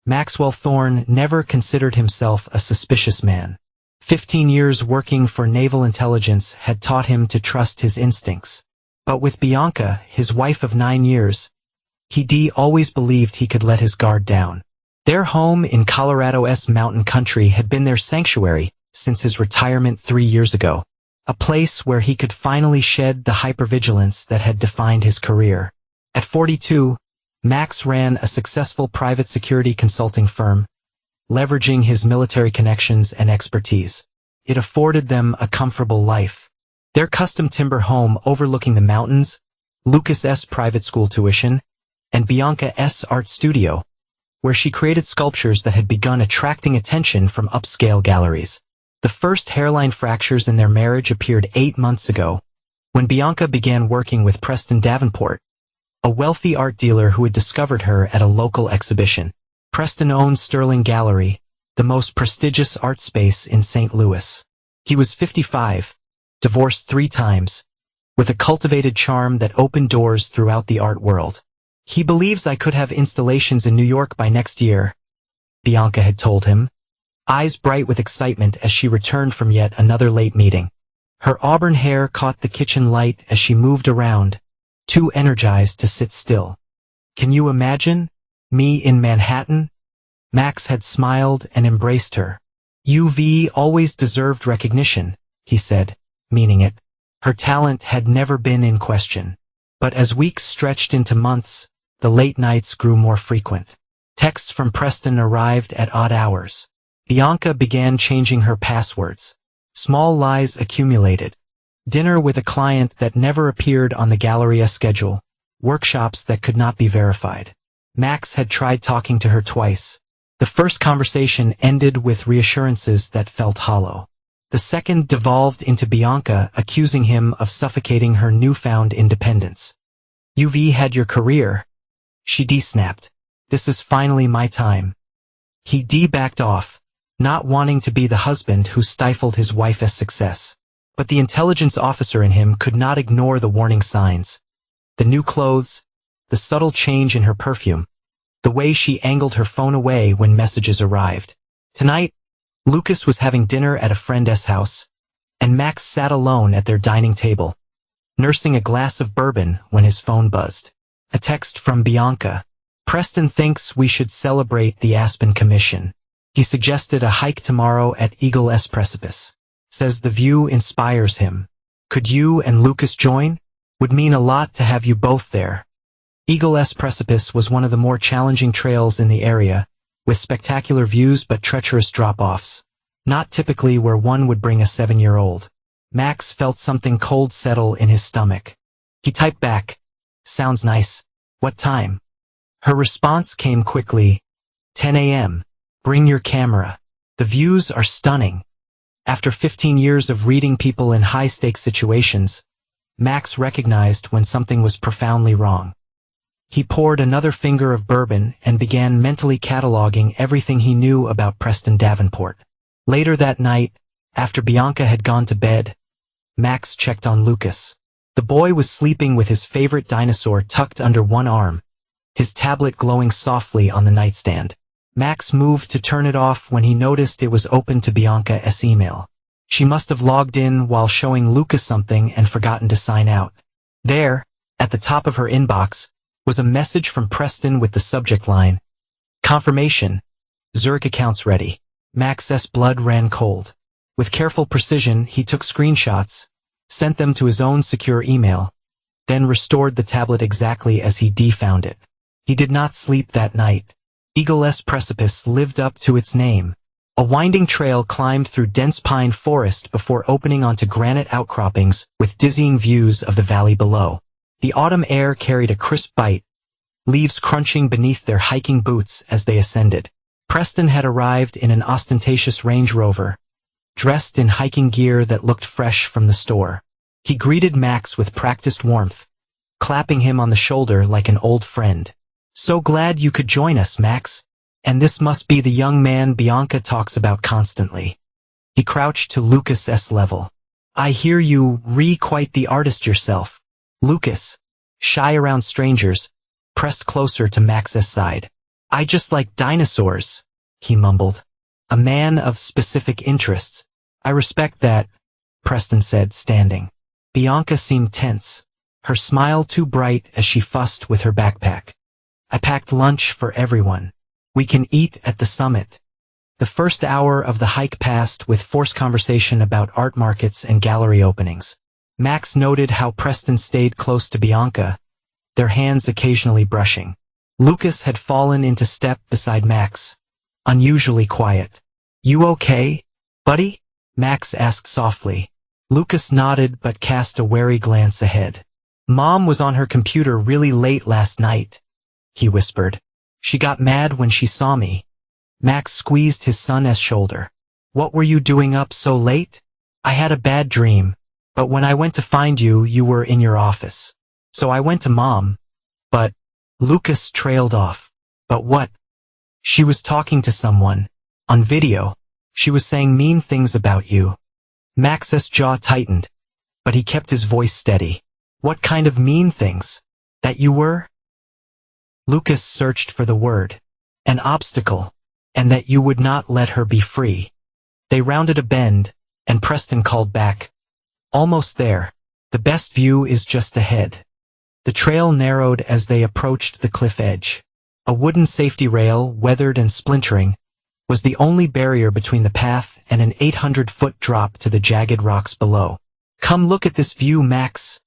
Maxwell Thorne never considered himself a suspicious man. 15 years working for naval intelligence had taught him to trust his instincts. But with Bianca, his wife of 9 years, he always believed he could let his guard down. Their home in Colorado's mountain country had been their sanctuary since his retirement 3 years ago, a place where he could finally shed the hypervigilance that had defined his career. At 42, Max ran a successful private security consulting firm, leveraging his military connections and expertise. It afforded them a comfortable life. Their custom timber home overlooking the mountains, Lucas's private school tuition, and Bianca's art studio, where she created sculptures that had begun attracting attention from upscale galleries. The first hairline fractures in their marriage appeared 8 months ago, when Bianca began working with Preston Davenport, a wealthy art dealer who had discovered her at a local exhibition. Preston owned Sterling Gallery, the most prestigious art space in St. Louis. He was 55, divorced 3 times, with a cultivated charm that opened doors throughout the art world. "He believes I could have installations in New York by next year," Bianca had told him, eyes bright with excitement as she returned from yet another late meeting. Her auburn hair caught the kitchen light as she moved around, too energized to sit still. "Can you imagine? Me in Manhattan?" Max had smiled and embraced her. "You've always deserved recognition," he said, meaning it. Her talent had never been in question. But as weeks stretched into months, the late nights grew more frequent. Texts from Preston arrived at odd hours. Bianca began changing her passwords. Small lies accumulated. Dinner with a client that never appeared on the gallery's schedule. Workshops that could not be verified. Max had tried talking to her twice. The first conversation ended with reassurances that felt hollow. The second devolved into Bianca accusing him of suffocating her newfound independence. "You've had your career," she snapped. "This is finally my time." He backed off, not wanting to be the husband who stifled his wife's success. But the intelligence officer in him could not ignore the warning signs. The new clothes, the subtle change in her perfume, the way she angled her phone away when messages arrived. Tonight, Lucas was having dinner at a friend's house, and Max sat alone at their dining table, nursing a glass of bourbon when his phone buzzed. A text from Bianca. "Preston thinks we should celebrate the Aspen Commission. He suggested a hike tomorrow at Eagle's Precipice. Says the view inspires him. Could you and Lucas join? Would mean a lot to have you both there." Eagle's Precipice was one of the more challenging trails in the area, with spectacular views but treacherous drop-offs. Not typically where one would bring a 7-year-old. Max felt something cold settle in his stomach. He typed back, "Sounds nice. What time?" Her response came quickly, 10 a.m. "Bring your camera. The views are stunning." After 15 years of reading people in high-stakes situations, Max recognized when something was profoundly wrong. He poured another finger of bourbon and began mentally cataloging everything he knew about Preston Davenport. Later that night, after Bianca had gone to bed, Max checked on Lucas. The boy was sleeping with his favorite dinosaur tucked under one arm, his tablet glowing softly on the nightstand. Max moved to turn it off when he noticed it was open to Bianca's email. She must have logged in while showing Lucas something and forgotten to sign out. There, at the top of her inbox, was a message from Preston with the subject line, "Confirmation. Zurich accounts ready." Max's blood ran cold. With careful precision, he took screenshots, sent them to his own secure email, then restored the tablet exactly as he found it. He did not sleep that night. Eagle's Precipice lived up to its name. A winding trail climbed through dense pine forest before opening onto granite outcroppings with dizzying views of the valley below. The autumn air carried a crisp bite, leaves crunching beneath their hiking boots as they ascended. Preston had arrived in an ostentatious Range Rover, dressed in hiking gear that looked fresh from the store. He greeted Max with practiced warmth, clapping him on the shoulder like an old friend. "So glad you could join us, Max. And this must be the young man Bianca talks about constantly." He crouched to Lucas's level. "I hear you quite the artist yourself." Lucas, shy around strangers, pressed closer to Max's side. I just like dinosaurs, he mumbled. A man of specific interests. I respect that, Preston said, standing. Bianca seemed tense, her smile too bright as she fussed with her backpack. I packed lunch for everyone. We can eat at the summit. The first hour of the hike passed with forced conversation about art markets and gallery openings. Max noted how Preston stayed close to Bianca, their hands occasionally brushing. Lucas had fallen into step beside Max, unusually quiet. You okay, buddy? Max asked softly. Lucas nodded but cast a wary glance ahead. Mom was on her computer really late last night, he whispered. She got mad when she saw me. Max squeezed his son's shoulder. What were you doing up so late? I had a bad dream, but when I went to find you, you were in your office. So I went to Mom. But Lucas trailed off. But what? She was talking to someone. On video. She was saying mean things about you. Max's jaw tightened, but he kept his voice steady. What kind of mean things? That you were? Lucas searched for the word. An obstacle. And that you would not let her be free. They rounded a bend, and Preston called back. Almost there. The best view is just ahead. The trail narrowed as they approached the cliff edge. A wooden safety rail, weathered and splintering, was the only barrier between the path and an 800-foot drop to the jagged rocks below. Come look at this view, Max,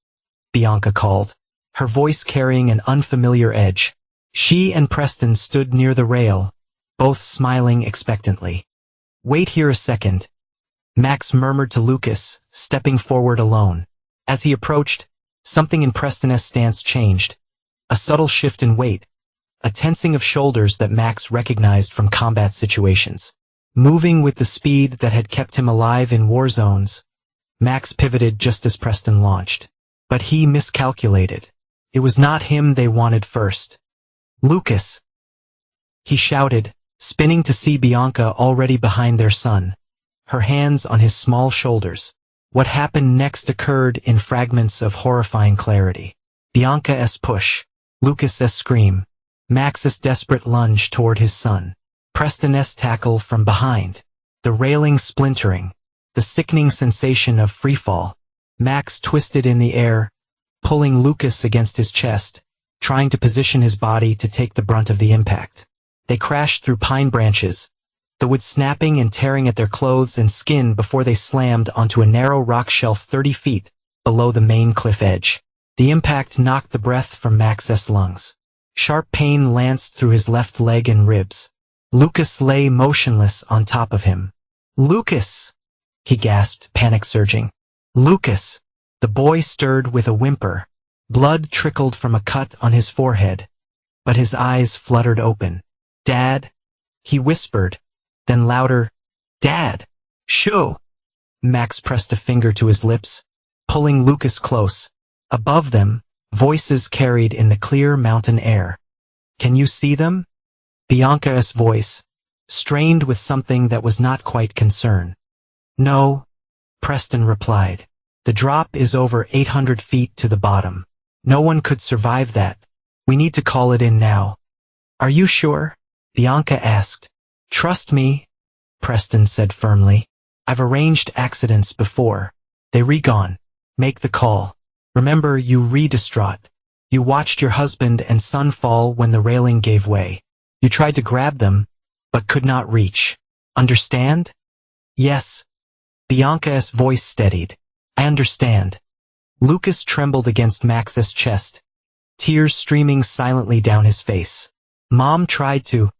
Bianca called, her voice carrying an unfamiliar edge. She and Preston stood near the rail, both smiling expectantly. Wait here a second, Max murmured to Lucas, stepping forward alone. As he approached, something in Preston's stance changed. A subtle shift in weight, a tensing of shoulders that Max recognized from combat situations. Moving with the speed that had kept him alive in war zones, Max pivoted just as Preston launched. But he miscalculated. It was not him they wanted first. Lucas! He shouted, spinning to see Bianca already behind their son, her hands on his small shoulders. What happened next occurred in fragments of horrifying clarity. Bianca's push, Lucas's scream, Max's desperate lunge toward his son, Preston's tackle from behind, the railing splintering, the sickening sensation of freefall. Max twisted in the air, pulling Lucas against his chest, trying to position his body to take the brunt of the impact. They crashed through pine branches, the wood snapping and tearing at their clothes and skin before they slammed onto a narrow rock shelf 30 feet below the main cliff edge. The impact knocked the breath from Max's lungs. Sharp pain lanced through his left leg and ribs. Lucas lay motionless on top of him. Lucas! He gasped, panic surging. Lucas! The boy stirred with a whimper. Blood trickled from a cut on his forehead, but his eyes fluttered open. Dad? He whispered, then louder, Dad! Shoo! Max pressed a finger to his lips, pulling Lucas close. Above them, voices carried in the clear mountain air. Can you see them? Bianca's voice, strained with something that was not quite concern. No, Preston replied. The drop is over 800 feet to the bottom. No one could survive that. We need to call it in now. Are you sure? Bianca asked. Trust me, Preston said firmly. I've arranged accidents before. They re-gone. Make the call. Remember, you re-distraught. You watched your husband and son fall when the railing gave way. You tried to grab them, but could not reach. Understand? Yes. Bianca's voice steadied. I understand. Lucas trembled against Max's chest, tears streaming silently down his face. Mom tried to.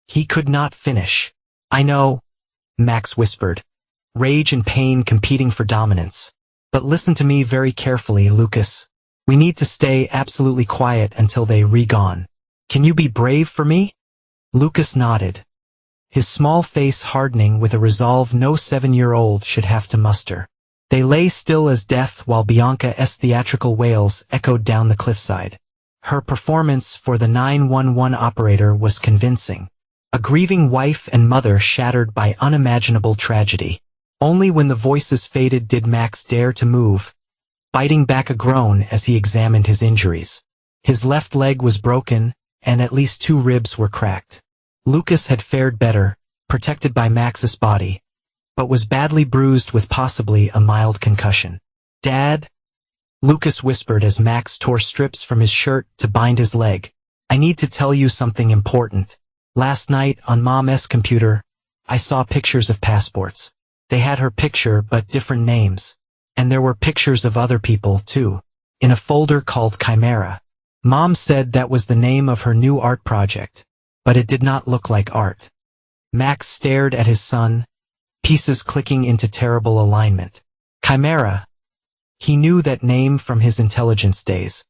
He could not finish. I know, Max whispered, rage and pain competing for dominance. But listen to me very carefully, Lucas. We need to stay absolutely quiet until they re-gone. Can you be brave for me? Lucas nodded, his small face hardening with a resolve no 7-year-old should have to muster. They lay still as death while Bianca's theatrical wails echoed down the cliffside. Her performance for the 911 operator was convincing. A grieving wife and mother shattered by unimaginable tragedy. Only when the voices faded did Max dare to move, biting back a groan as he examined his injuries. His left leg was broken, and at least 2 ribs were cracked. Lucas had fared better, protected by Max's body, but was badly bruised with possibly a mild concussion. "Dad?" Lucas whispered as Max tore strips from his shirt to bind his leg. "I need to tell you something important. Last night, on Mom's computer, I saw pictures of passports. They had her picture but different names. And there were pictures of other people, too, in a folder called Chimera. Mom said that was the name of her new art project, but it did not look like art." Max stared at his son, pieces clicking into terrible alignment. Chimera. He knew that name from his intelligence days.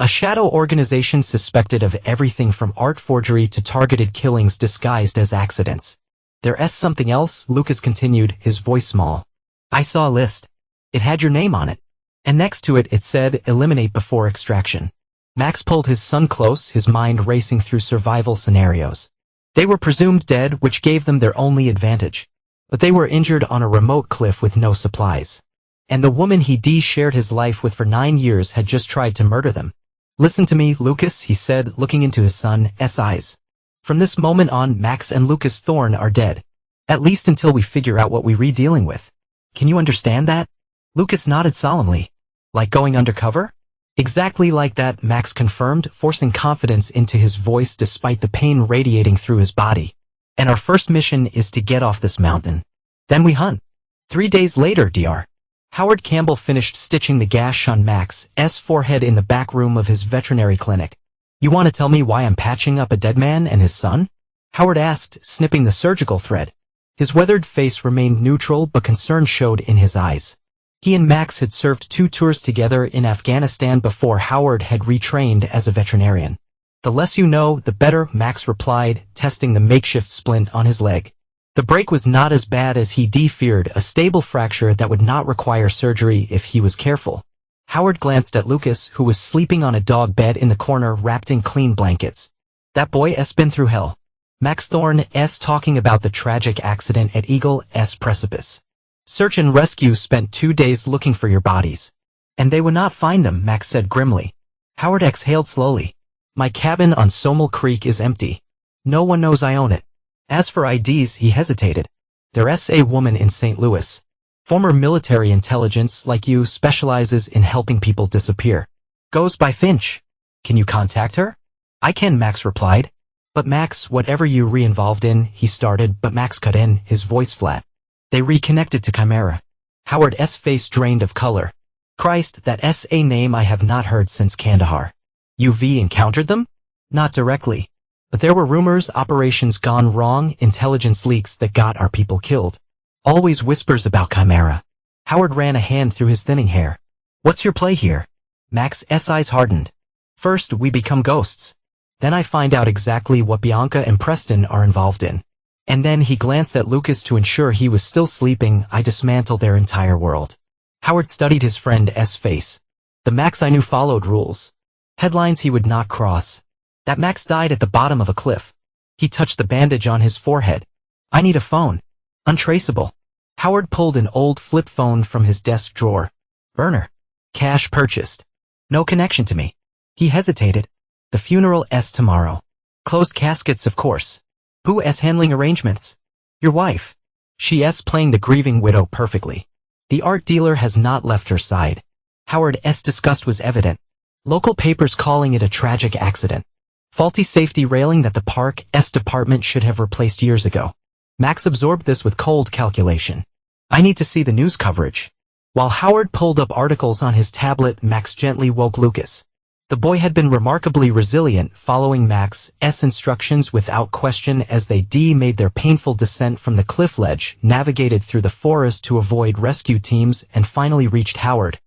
A shadow organization suspected of everything from art forgery to targeted killings disguised as accidents. "There's something else," Lucas continued, his voice small. "I saw a list. It had your name on it. And next to it, it said, eliminate before extraction." Max pulled his son close, his mind racing through survival scenarios. They were presumed dead, which gave them their only advantage. But they were injured on a remote cliff with no supplies. And the woman he shared his life with for 9 years had just tried to murder them. "Listen to me, Lucas," he said, looking into his son's eyes. "From this moment on, Max and Lucas Thorne are dead. At least until we figure out what we're dealing with. Can you understand that?" Lucas nodded solemnly. "Like going undercover?" "Exactly like that," Max confirmed, forcing confidence into his voice despite the pain radiating through his body. "And our first mission is to get off this mountain. Then we hunt." 3 days later, Dr. Howard Campbell finished stitching the gash on Max's forehead in the back room of his veterinary clinic. "You want to tell me why I'm patching up a dead man and his son?" Howard asked, snipping the surgical thread. His weathered face remained neutral, but concern showed in his eyes. He and Max had served 2 tours together in Afghanistan before Howard had retrained as a veterinarian. "The less you know, the better," Max replied, testing the makeshift splint on his leg. The break was not as bad as he feared, a stable fracture that would not require surgery if he was careful. Howard glanced at Lucas, who was sleeping on a dog bed in the corner wrapped in clean blankets. "That boy's been through hell." Max Thorne's talking about the tragic accident at Eagle's precipice. "Search and rescue spent 2 days looking for your bodies. And they would not find them," Max said grimly. Howard exhaled slowly. "My cabin on Somel Creek is empty. No one knows I own it. As for IDs," he hesitated. "There's a woman in St. Louis. Former military intelligence like you, specializes in helping people disappear. Goes by Finch. Can you contact her?" "I can," Max replied. "But Max, whatever you re-involved in," he started, but Max cut in, his voice flat. "They reconnected to Chimera." Howard's face drained of color. "Christ, that's a name I have not heard since Kandahar." "You've encountered them?" "Not directly. But there were rumors, operations gone wrong, intelligence leaks that got our people killed. Always whispers about Chimera." Howard ran a hand through his thinning hair. "What's your play here?" Max's eyes hardened. "First, we become ghosts. Then I find out exactly what Bianca and Preston are involved in. And then," he glanced at Lucas to ensure he was still sleeping, "I dismantle their entire world." Howard studied his friend's face. The Max I knew followed rules. Headlines he would not cross. That Max died at the bottom of a cliff. He touched the bandage on his forehead. "I need a phone. Untraceable." Howard pulled an old flip phone from his desk drawer. "Burner. Cash purchased. No connection to me." He hesitated. "The funeral's tomorrow. Closed caskets, of course. Who's handling arrangements?" "Your wife. She's playing the grieving widow perfectly. The art dealer has not left her side." Howard's disgust was evident. Local papers calling it a tragic accident. Faulty safety railing that the park's department should have replaced years ago. Max absorbed this with cold calculation. "I need to see the news coverage." While Howard pulled up articles on his tablet, Max gently woke Lucas. The boy had been remarkably resilient, following Max's instructions without question as they made their painful descent from the cliff ledge, navigated through the forest to avoid rescue teams, and finally reached Howard's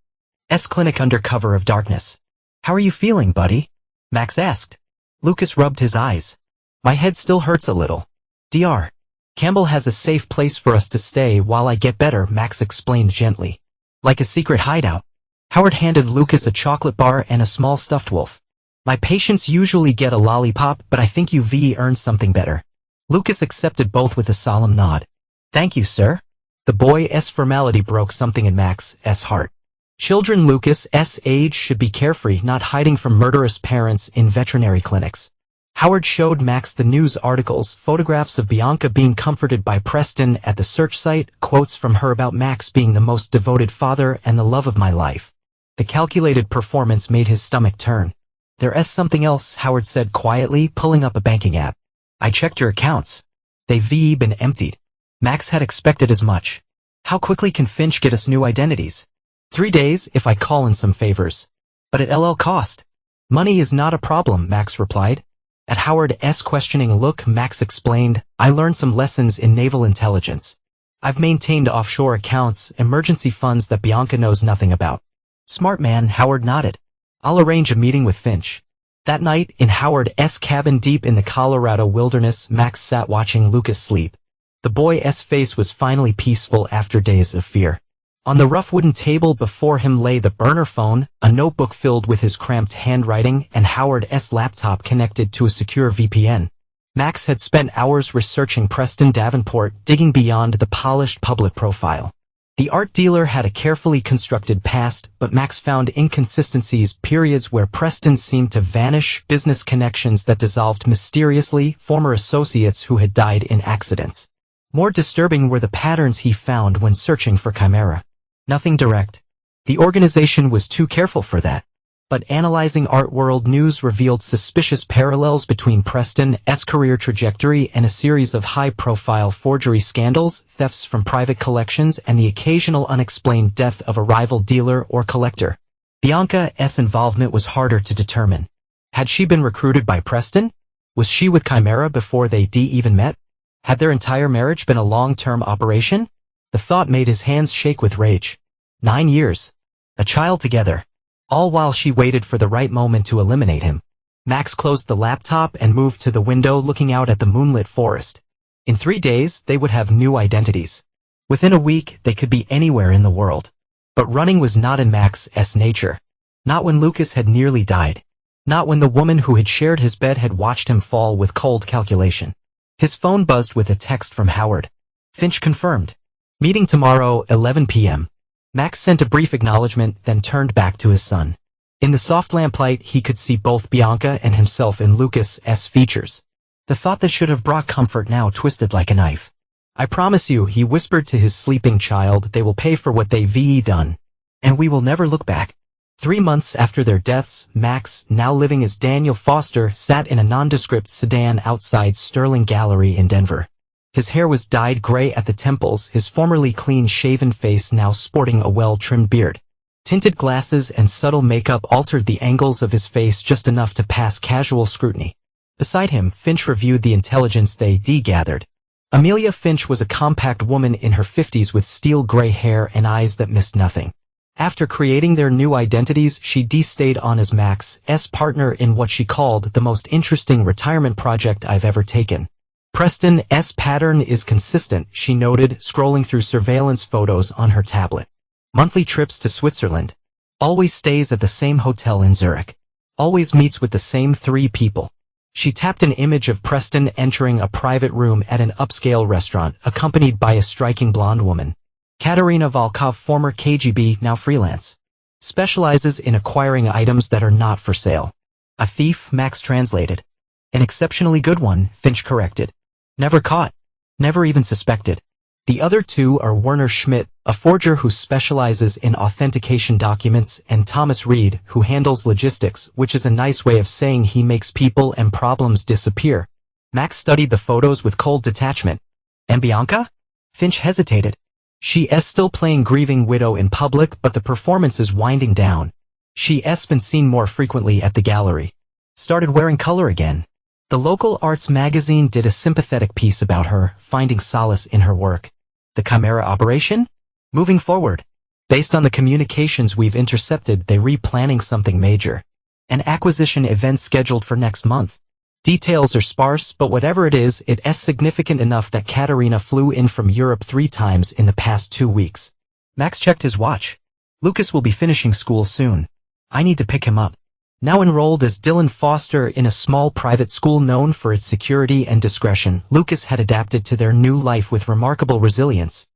clinic under cover of darkness. "How are you feeling, buddy?" Max asked. Lucas rubbed his eyes. "My head still hurts a little. Dr. Campbell has a safe place for us to stay while I get better," Max explained gently. "Like a secret hideout." Howard handed Lucas a chocolate bar and a small stuffed wolf. "My patients usually get a lollipop, but I think you've earned something better." Lucas accepted both with a solemn nod. "Thank you, sir." The boy's formality broke something in Max's heart. Children Lucas's age should be carefree, not hiding from murderous parents in veterinary clinics. Howard showed Max the news articles, photographs of Bianca being comforted by Preston at the search site, quotes from her about Max being the most devoted father and the love of my life. The calculated performance made his stomach turn. "There's something else," Howard said quietly, pulling up a banking app. "I checked your accounts. They've been emptied." Max had expected as much. "How quickly can Finch get us new identities?" 3 days if I call in some favors. "But at LL cost." "Money is not a problem," Max replied. At Howard's questioning look, Max explained, "I learned some lessons in naval intelligence. I've maintained offshore accounts, emergency funds that Bianca knows nothing about." "Smart man," Howard nodded. "I'll arrange a meeting with Finch." That night, in Howard's cabin deep in the Colorado wilderness, Max sat watching Lucas sleep. The boy's face was finally peaceful after days of fear. On the rough wooden table before him lay the burner phone, a notebook filled with his cramped handwriting, and Howard's laptop connected to a secure VPN. Max had spent hours researching Preston Davenport, digging beyond the polished public profile. The art dealer had a carefully constructed past, but Max found inconsistencies, periods where Preston seemed to vanish, business connections that dissolved mysteriously, former associates who had died in accidents. More disturbing were the patterns he found when searching for Chimera. Nothing direct. The organization was too careful for that. But analyzing Art World News revealed suspicious parallels between Preston's career trajectory and a series of high-profile forgery scandals, thefts from private collections, and the occasional unexplained death of a rival dealer or collector. Bianca's involvement was harder to determine. Had she been recruited by Preston? Was she with Chimera before they even met? Had their entire marriage been a long-term operation? The thought made his hands shake with rage. 9 years. A child together. All while she waited for the right moment to eliminate him. Max closed the laptop and moved to the window, looking out at the moonlit forest. In 3 days, they would have new identities. Within a week, they could be anywhere in the world. But running was not in Max's nature. Not when Lucas had nearly died. Not when the woman who had shared his bed had watched him fall with cold calculation. His phone buzzed with a text from Howard. Finch confirmed. Meeting tomorrow, 11 p.m. Max sent a brief acknowledgement, then turned back to his son. In the soft lamplight, he could see both Bianca and himself in Lucas's features. The thought that should have brought comfort now twisted like a knife. "I promise you," he whispered to his sleeping child, "they will pay for what they've done. And we will never look back." 3 months after their deaths, Max, now living as Daniel Foster, sat in a nondescript sedan outside Sterling Gallery in Denver. His hair was dyed gray at the temples, his formerly clean-shaven face now sporting a well-trimmed beard. Tinted glasses and subtle makeup altered the angles of his face just enough to pass casual scrutiny. Beside him, Finch reviewed the intelligence they gathered. Amelia Finch was a compact woman in her 50s with steel-gray hair and eyes that missed nothing. After creating their new identities, she stayed on as Max's partner in what she called the most interesting retirement project I've ever taken. Preston's pattern is consistent, she noted, scrolling through surveillance photos on her tablet. Monthly trips to Switzerland. Always stays at the same hotel in Zurich. Always meets with the same 3 people. She tapped an image of Preston entering a private room at an upscale restaurant, accompanied by a striking blonde woman. Katerina Volkov, former KGB, now freelance. Specializes in acquiring items that are not for sale. A thief, Max translated. An exceptionally good one, Finch corrected. Never caught. Never even suspected. The other 2 are Werner Schmidt, a forger who specializes in authentication documents, and Thomas Reed, who handles logistics, which is a nice way of saying he makes people and problems disappear. Max studied the photos with cold detachment. And Bianca? Finch hesitated. She's still playing grieving widow in public, but the performance is winding down. She's been seen more frequently at the gallery. Started wearing color again. The local arts magazine did a sympathetic piece about her, finding solace in her work. The Chimera operation? Moving forward. Based on the communications we've intercepted, they're replanning something major. An acquisition event scheduled for next month. Details are sparse, but whatever it is, it's significant enough that Katerina flew in from Europe 3 times in the past 2 weeks. Max checked his watch. Lucas will be finishing school soon. I need to pick him up. Now enrolled as Dylan Foster in a small private school known for its security and discretion, Lucas had adapted to their new life with remarkable resilience.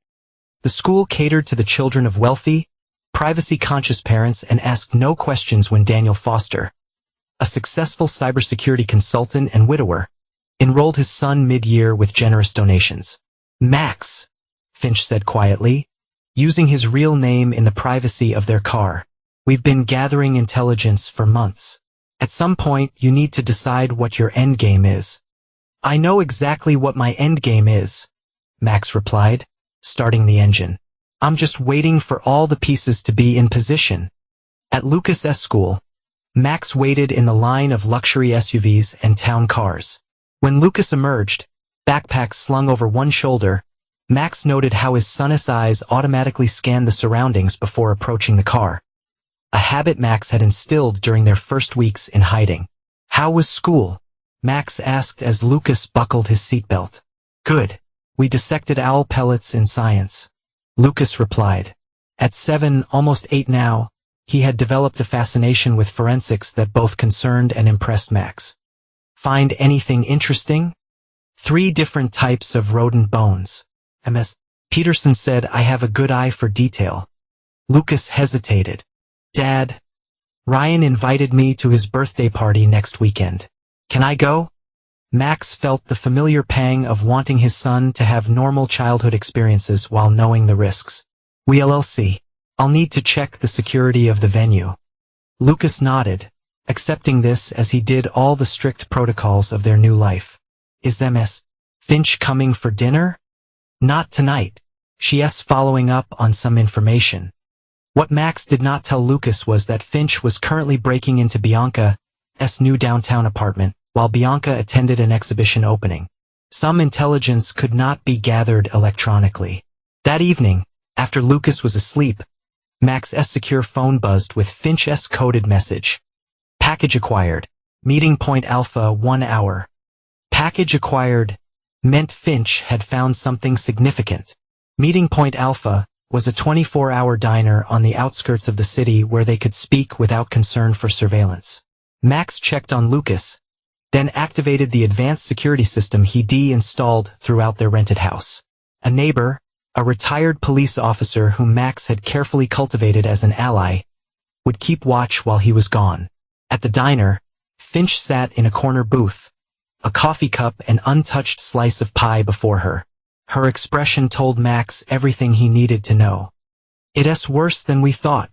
The school catered to the children of wealthy, privacy-conscious parents and asked no questions when Daniel Foster, a successful cybersecurity consultant and widower, enrolled his son mid-year with generous donations. Max, Finch said quietly, using his real name in the privacy of their car. We've been gathering intelligence for months. At some point, you need to decide what your endgame is. I know exactly what my endgame is, Max replied, starting the engine. I'm just waiting for all the pieces to be in position. At Lucas's school, Max waited in the line of luxury SUVs and town cars. When Lucas emerged, backpack slung over one shoulder, Max noted how his son's eyes automatically scanned the surroundings before approaching the car. A habit Max had instilled during their first weeks in hiding. How was school? Max asked as Lucas buckled his seatbelt. Good. We dissected owl pellets in science, Lucas replied. At 7, almost 8 now, he had developed a fascination with forensics that both concerned and impressed Max. Find anything interesting? 3 different types of rodent bones. Ms. Peterson said, I have a good eye for detail. Lucas hesitated. Dad, Ryan invited me to his birthday party next weekend. Can I go? Max felt the familiar pang of wanting his son to have normal childhood experiences while knowing the risks. We'll see. I'll need to check the security of the venue. Lucas nodded, accepting this as he did all the strict protocols of their new life. Is Ms. Finch coming for dinner? Not tonight. She's following up on some information. What Max did not tell Lucas was that Finch was currently breaking into Bianca's new downtown apartment, while Bianca attended an exhibition opening. Some intelligence could not be gathered electronically. That evening, after Lucas was asleep, Max's secure phone buzzed with Finch's coded message. Package acquired. Meeting point Alpha 1 hour. Package acquired meant Finch had found something significant. Meeting point Alpha was a 24-hour diner on the outskirts of the city where they could speak without concern for surveillance. Max checked on Lucas, then activated the advanced security system he de-installed throughout their rented house. A neighbor, a retired police officer whom Max had carefully cultivated as an ally, would keep watch while he was gone. At the diner, Finch sat in a corner booth, a coffee cup and untouched slice of pie before her. Her expression told Max everything he needed to know. It's worse than we thought,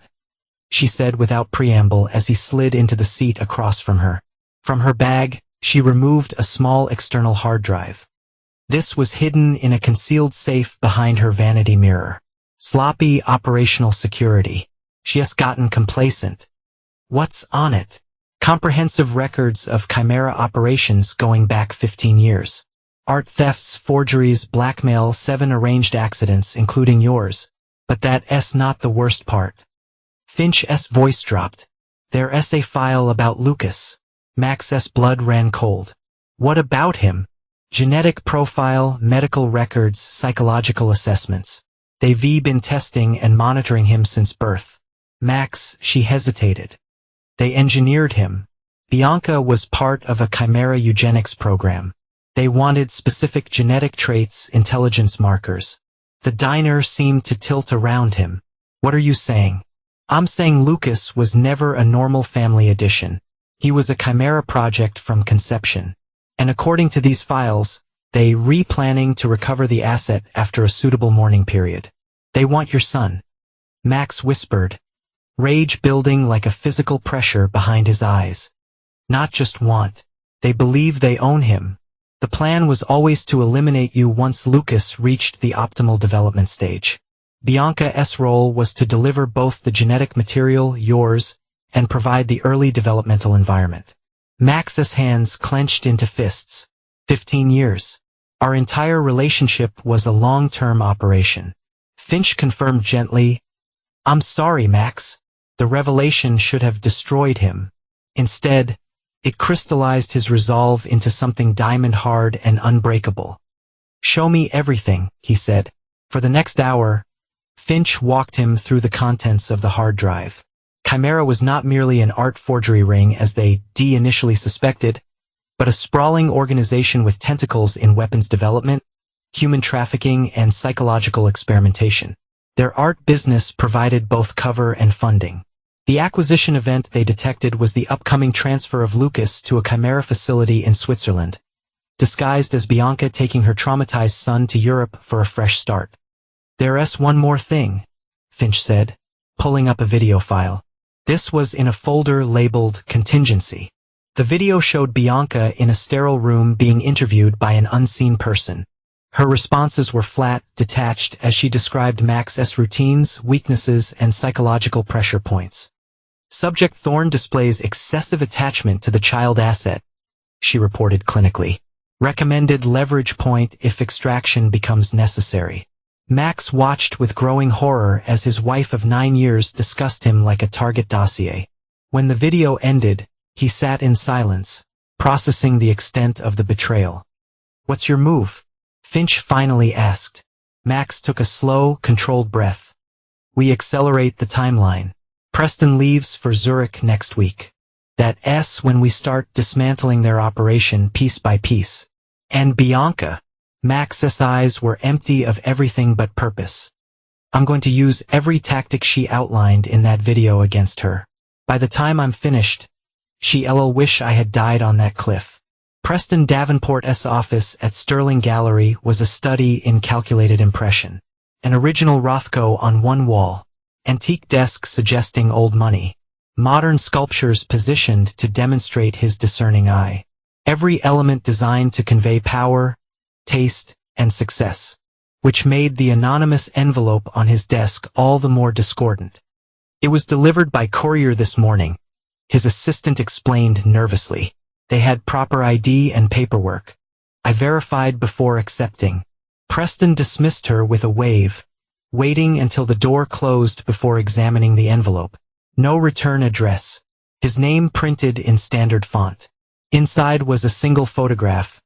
she said without preamble as he slid into the seat across from her. From her bag, she removed a small external hard drive. This was hidden in a concealed safe behind her vanity mirror. Sloppy operational security. She has gotten complacent. What's on it? Comprehensive records of Chimera operations going back 15 years. Art thefts, forgeries, blackmail, 7 arranged accidents, including yours. But that's not the worst part. Finch's voice dropped. There's a file about Lucas. Max's blood ran cold. What about him? Genetic profile, medical records, psychological assessments. They've been testing and monitoring him since birth. Max, she hesitated. They engineered him. Bianca was part of a Chimera eugenics program. They wanted specific genetic traits, intelligence markers. The diner seemed to tilt around him. What are you saying? I'm saying Lucas was never a normal family addition. He was a Chimera project from conception. And according to these files, they replanning to recover the asset after a suitable mourning period. They want your son. Max whispered, rage building like a physical pressure behind his eyes. Not just want. They believe they own him. The plan was always to eliminate you once Lucas reached the optimal development stage. Bianca's role was to deliver both the genetic material, yours, and provide the early developmental environment. Max's hands clenched into fists. 15 years. Our entire relationship was a long-term operation. Finch confirmed gently, I'm sorry, Max. The revelation should have destroyed him. Instead, it crystallized his resolve into something diamond-hard and unbreakable. Show me everything, he said. For the next hour, Finch walked him through the contents of the hard drive. Chimera was not merely an art forgery ring as they initially suspected, but a sprawling organization with tentacles in weapons development, human trafficking, and psychological experimentation. Their art business provided both cover and funding. The acquisition event they detected was the upcoming transfer of Lucas to a Chimera facility in Switzerland, disguised as Bianca taking her traumatized son to Europe for a fresh start. "There's one more thing," Finch said, pulling up a video file. This was in a folder labeled Contingency. The video showed Bianca in a sterile room being interviewed by an unseen person. Her responses were flat, detached, as she described Max's routines, weaknesses, and psychological pressure points. "Subject Thorne displays excessive attachment to the child asset," she reported clinically. "Recommended leverage point if extraction becomes necessary." Max watched with growing horror as his wife of 9 years discussed him like a target dossier. When the video ended, he sat in silence, processing the extent of the betrayal. "What's your move?" Finch finally asked. Max took a slow, controlled breath. "We accelerate the timeline. Preston leaves for Zurich next week. That's when we start dismantling their operation piece by piece. And Bianca." Max's eyes were empty of everything but purpose. "I'm going to use every tactic she outlined in that video against her. By the time I'm finished, she'll wish I had died on that cliff." Preston Davenport's office at Sterling Gallery was a study in calculated impression. An original Rothko on one wall, antique desk suggesting old money, modern sculptures positioned to demonstrate his discerning eye. Every element designed to convey power, taste, and success, which made the anonymous envelope on his desk all the more discordant. "It was delivered by courier this morning," his assistant explained nervously. "They had proper ID and paperwork. I verified before accepting." Preston dismissed her with a wave, waiting until the door closed before examining the envelope. No return address. His name printed in standard font. Inside was a single photograph.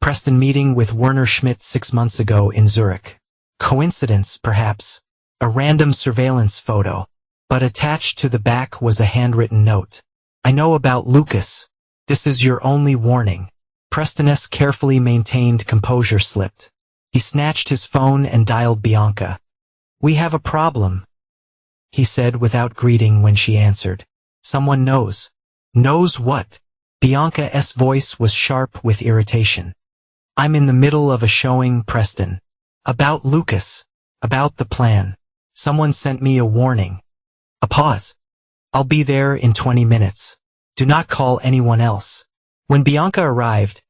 Preston meeting with Werner Schmidt 6 months ago in Zurich. Coincidence, perhaps. A random surveillance photo. But attached to the back was a handwritten note. "I know about Lucas. This is your only warning." Preston's carefully maintained composure slipped. He snatched his phone and dialed Bianca. "We have a problem," he said without greeting when she answered. "Someone knows." "Knows what?" Bianca's voice was sharp with irritation. "I'm in the middle of a showing, Preston. About Lucas. About the plan. Someone sent me a warning." A pause. "I'll be there in 20 minutes. Do not call anyone else." When Bianca arrived,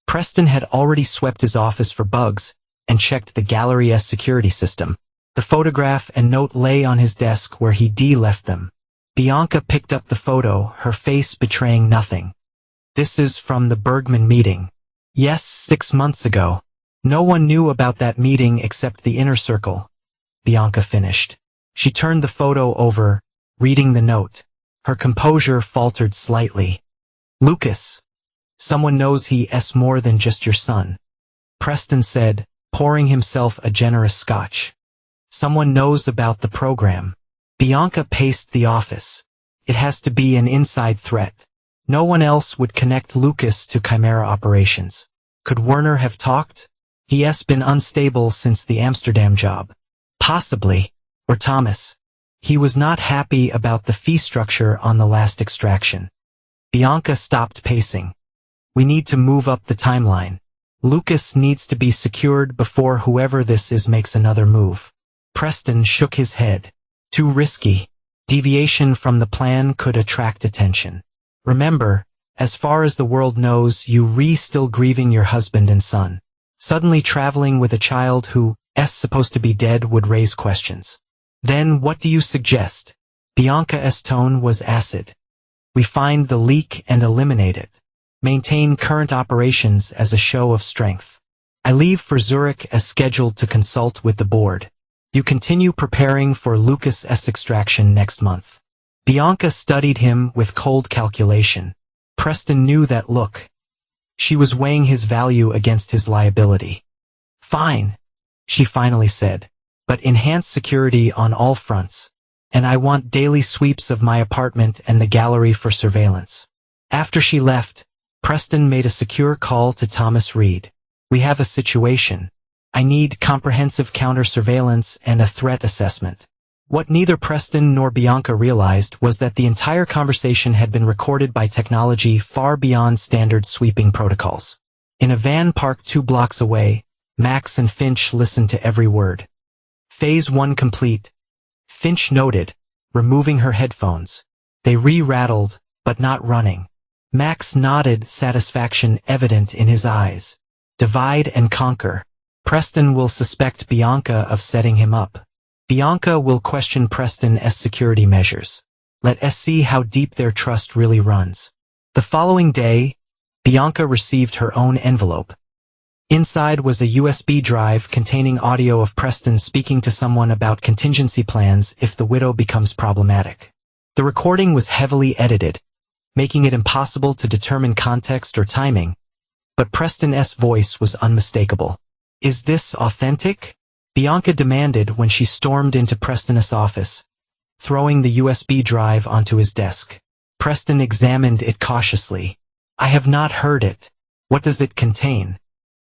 Preston had already swept his office for bugs and checked the gallery's security system. The photograph and note lay on his desk where he left them. Bianca picked up the photo, her face betraying nothing. "This is from the Bergman meeting." "Yes, 6 months ago. No one knew about that meeting except the inner circle," Bianca finished. She turned the photo over, reading the note. Her composure faltered slightly. "Lucas. Someone knows he's more than just your son," Preston said, pouring himself a generous scotch. "Someone knows about the program." Bianca paced the office. "It has to be an inside threat. No one else would connect Lucas to Chimera operations. Could Werner have talked? He's been unstable since the Amsterdam job." "Possibly. Or Thomas. He was not happy about the fee structure on the last extraction." Bianca stopped pacing. "We need to move up the timeline. Lucas needs to be secured before whoever this is makes another move." Preston shook his head. "Too risky. Deviation from the plan could attract attention. Remember, as far as the world knows, you're still grieving your husband and son. Suddenly traveling with a child who's supposed to be dead would raise questions." "Then what do you suggest?" Bianca's tone was acid. "We find the leak and eliminate it. Maintain current operations as a show of strength. I leave for Zurich as scheduled to consult with the board. You continue preparing for Lucas's extraction next month." Bianca studied him with cold calculation. Preston knew that look. She was weighing his value against his liability. "Fine," she finally said, "but enhance security on all fronts. And I want daily sweeps of my apartment and the gallery for surveillance." After she left, Preston made a secure call to Thomas Reed. "We have a situation. I need comprehensive counter-surveillance and a threat assessment." What neither Preston nor Bianca realized was that the entire conversation had been recorded by technology far beyond standard sweeping protocols. In a van parked 2 blocks away, Max and Finch listened to every word. Phase 1 complete, Finch noted, removing her headphones. They re-rattled, but not running. Max nodded, satisfaction evident in his eyes. Divide and conquer. Preston will suspect Bianca of setting him up. Bianca will question Preston's security measures. Let us see how deep their trust really runs. The following day, Bianca received her own envelope. Inside was a USB drive containing audio of Preston speaking to someone about contingency plans if the widow becomes problematic. The recording was heavily edited, making it impossible to determine context or timing, but Preston's voice was unmistakable. "Is this authentic?" Bianca demanded when she stormed into Preston's office, throwing the USB drive onto his desk. Preston examined it cautiously. "I have not heard it. What does it contain?"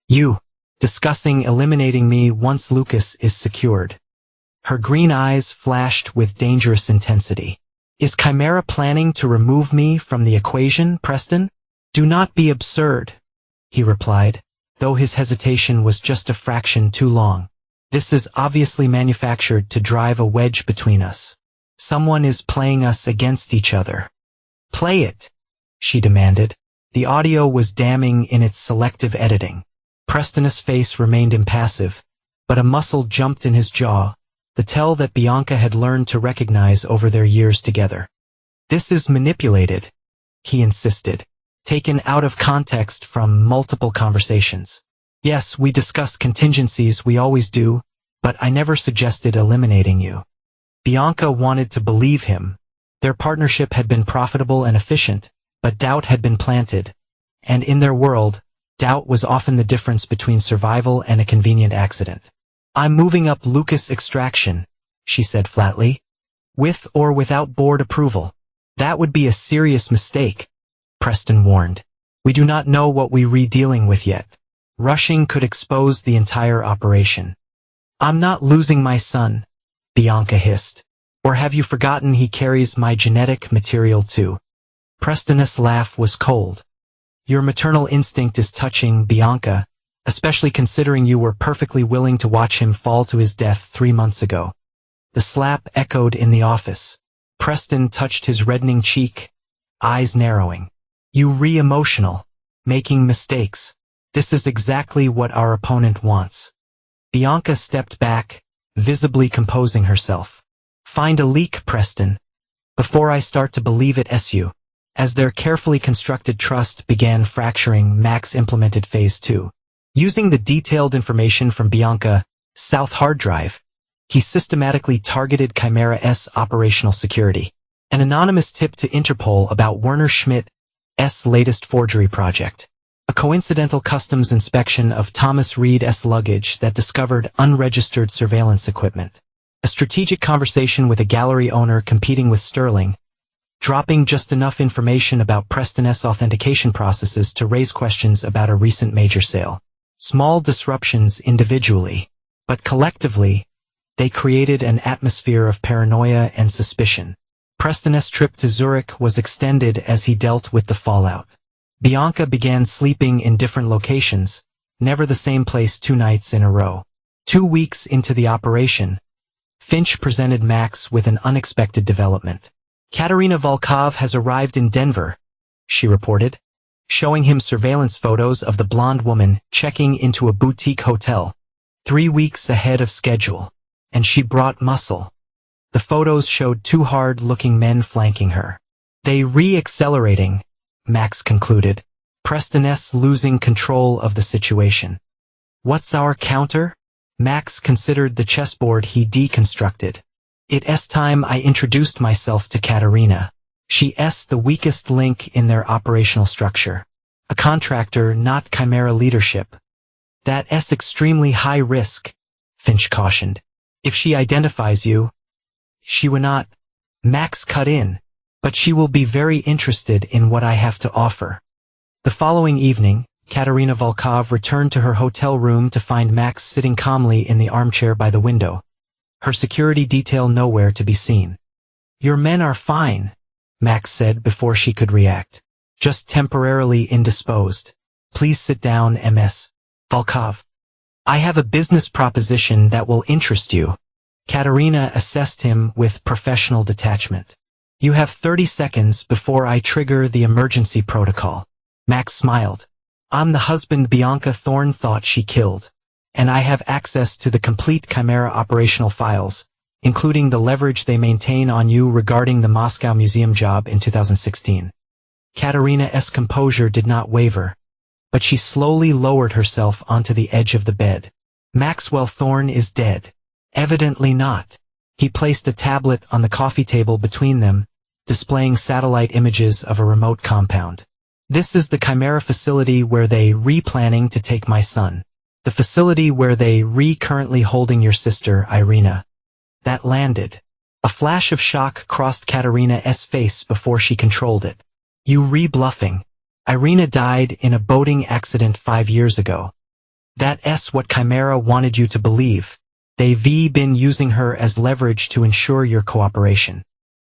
"You, discussing eliminating me once Lucas is secured." Her green eyes flashed with dangerous intensity. "Is Chimera planning to remove me from the equation, Preston?" "Do not be absurd," he replied, though his hesitation was just a fraction too long. "This is obviously manufactured to drive a wedge between us. Someone is playing us against each other." "Play it," she demanded. The audio was damning in its selective editing. Preston's face remained impassive, but a muscle jumped in his jaw, the tell that Bianca had learned to recognize over their years together. "This is manipulated," he insisted, taken out of context from multiple conversations. "Yes, we discuss contingencies, we always do, but I never suggested eliminating you." Bianca wanted to believe him. Their partnership had been profitable and efficient, but doubt had been planted, and in their world, doubt was often the difference between survival and a convenient accident. "I'm moving up Lucas extraction," she said flatly. "With or without board approval." "That would be a serious mistake," Preston warned. "We do not know what we're dealing with yet. Rushing could expose the entire operation." "I'm not losing my son," Bianca hissed. "Or have you forgotten he carries my genetic material too?" Preston's laugh was cold. "Your maternal instinct is touching, Bianca, especially considering you were perfectly willing to watch him fall to his death 3 months ago." The slap echoed in the office. Preston touched his reddening cheek, eyes narrowing. "You re-emotional, making mistakes. This is exactly what our opponent wants." Bianca stepped back, visibly composing herself. "Find a leak, Preston, before I start to believe it you." As their carefully constructed trust began fracturing, Max implemented Phase 2. Using the detailed information from Bianca's South hard drive, he systematically targeted Chimera's operational security. An anonymous tip to Interpol about Werner Schmidt's latest forgery project. A coincidental customs inspection of Thomas Reed's luggage that discovered unregistered surveillance equipment. A strategic conversation with a gallery owner competing with Sterling, dropping just enough information about Preston's authentication processes to raise questions about a recent major sale. Small disruptions individually, but collectively, they created an atmosphere of paranoia and suspicion. Preston's trip to Zurich was extended as he dealt with the fallout. Bianca began sleeping in different locations, never the same place 2 nights in a row. 2 weeks into the operation, Finch presented Max with an unexpected development. "Katerina Volkov has arrived in Denver," she reported, showing him surveillance photos of the blonde woman checking into a boutique hotel, 3 weeks ahead of schedule, and she brought muscle. The photos showed 2 hard-looking men flanking her. "They re-accelerating," Max concluded, Preston's losing control of the situation. "What's our counter?" Max considered the chessboard he deconstructed. "It's time I introduced myself to Katerina. She's the weakest link in their operational structure. A contractor, not Chimera leadership. That's extremely high risk," Finch cautioned. "If she identifies you, she will not." Max cut in. "But she will be very interested in what I have to offer." The following evening, Katerina Volkov returned to her hotel room to find Max sitting calmly in the armchair by the window, her security detail nowhere to be seen. "Your men are fine," Max said before she could react. "Just temporarily indisposed. Please sit down, Ms. Volkov. I have a business proposition that will interest you." Katerina assessed him with professional detachment. "You have 30 seconds before I trigger the emergency protocol." Max smiled. "I'm the husband Bianca Thorne thought she killed, and I have access to the complete Chimera operational files, including the leverage they maintain on you regarding the Moscow Museum job in 2016. Katerina's composure did not waver, but she slowly lowered herself onto the edge of the bed. "Maxwell Thorne is dead." "Evidently not." He placed a tablet on the coffee table between them, displaying satellite images of a remote compound. "This is the Chimera facility where they planning to take my son. The facility where they currently holding your sister, Irina." That landed. A flash of shock crossed Katerina's face before she controlled it. "You bluffing. Irina died in a boating accident 5 years ago. That's what Chimera wanted you to believe. They've been using her as leverage to ensure your cooperation."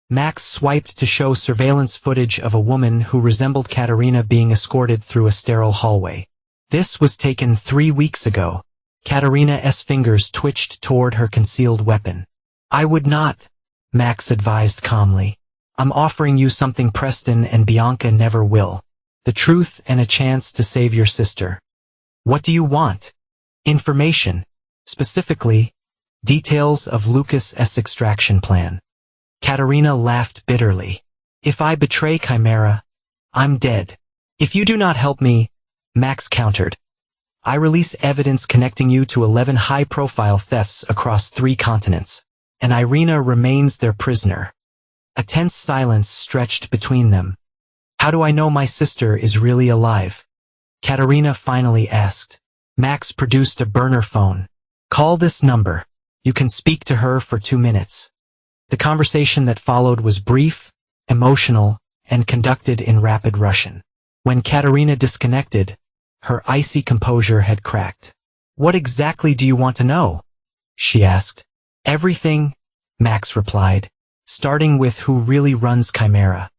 Max swiped to show surveillance footage of a woman who resembled Katerina being escorted through a sterile hallway. "This was taken 3 weeks ago." Katerina's fingers twitched toward her concealed weapon. "I would not," Max advised calmly. "I'm offering you something Preston and Bianca never will. The truth and a chance to save your sister." "What do you want?" "Information. Specifically, details of Lucas's extraction plan." Katerina laughed bitterly. "If I betray Chimera, I'm dead. If you do not help me," Max countered, "I release evidence connecting you to 11 high-profile thefts across 3 continents, and Irina remains their prisoner." A tense silence stretched between them. "How do I know my sister is really alive?" Katerina finally asked. Max produced a burner phone. "Call this number. You can speak to her for 2 minutes." The conversation that followed was brief, emotional, and conducted in rapid Russian. When Katerina disconnected, her icy composure had cracked. "What exactly do you want to know?" she asked. "Everything," Max replied, "starting with who really runs Chimera."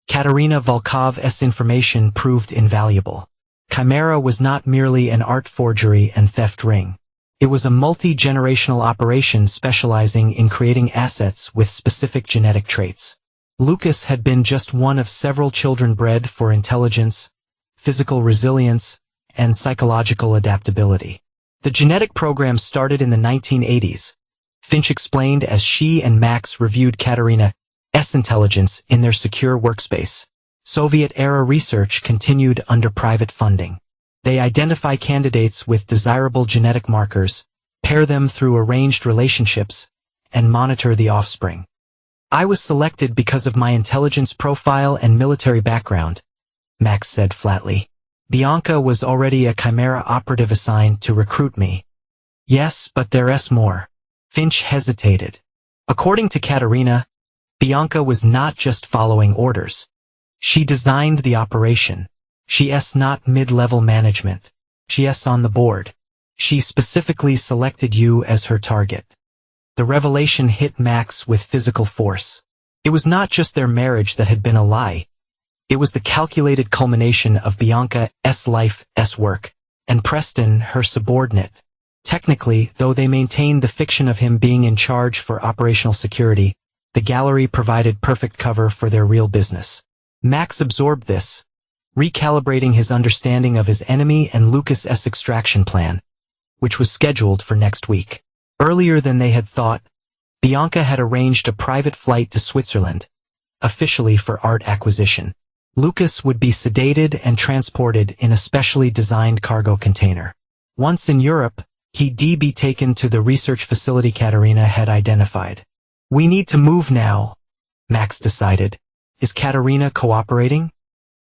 Katerina Volkov's information proved invaluable. Chimera was not merely an art forgery and theft ring. It was a multi-generational operation specializing in creating assets with specific genetic traits. Lucas had been just one of several children bred for intelligence, physical resilience, and psychological adaptability. The genetic program started in the 1980s, Finch explained as she and Max reviewed Katerina's intelligence in their secure workspace. Soviet-era research continued under private funding. They identify candidates with desirable genetic markers, pair them through arranged relationships, and monitor the offspring. "I was selected because of my intelligence profile and military background," Max said flatly. "Bianca was already a Chimera operative assigned to recruit me." "Yes, but there's more." Finch hesitated. According to Katerina, Bianca was not just following orders. She designed the operation. She's not mid-level management. She's on the board. She specifically selected you as her target. The revelation hit Max with physical force. It was not just their marriage that had been a lie. It was the calculated culmination of Bianca's life's work, and Preston, her subordinate. Technically, though they maintained the fiction of him being in charge for operational security, the gallery provided perfect cover for their real business. Max absorbed this, recalibrating his understanding of his enemy and Lucas's extraction plan, which was scheduled for next week. Earlier than they had thought, Bianca had arranged a private flight to Switzerland, officially for art acquisition. Lucas would be sedated and transported in a specially designed cargo container. Once in Europe, he'd be taken to the research facility Katerina had identified. "We need to move now," Max decided. "Is Katerina cooperating?"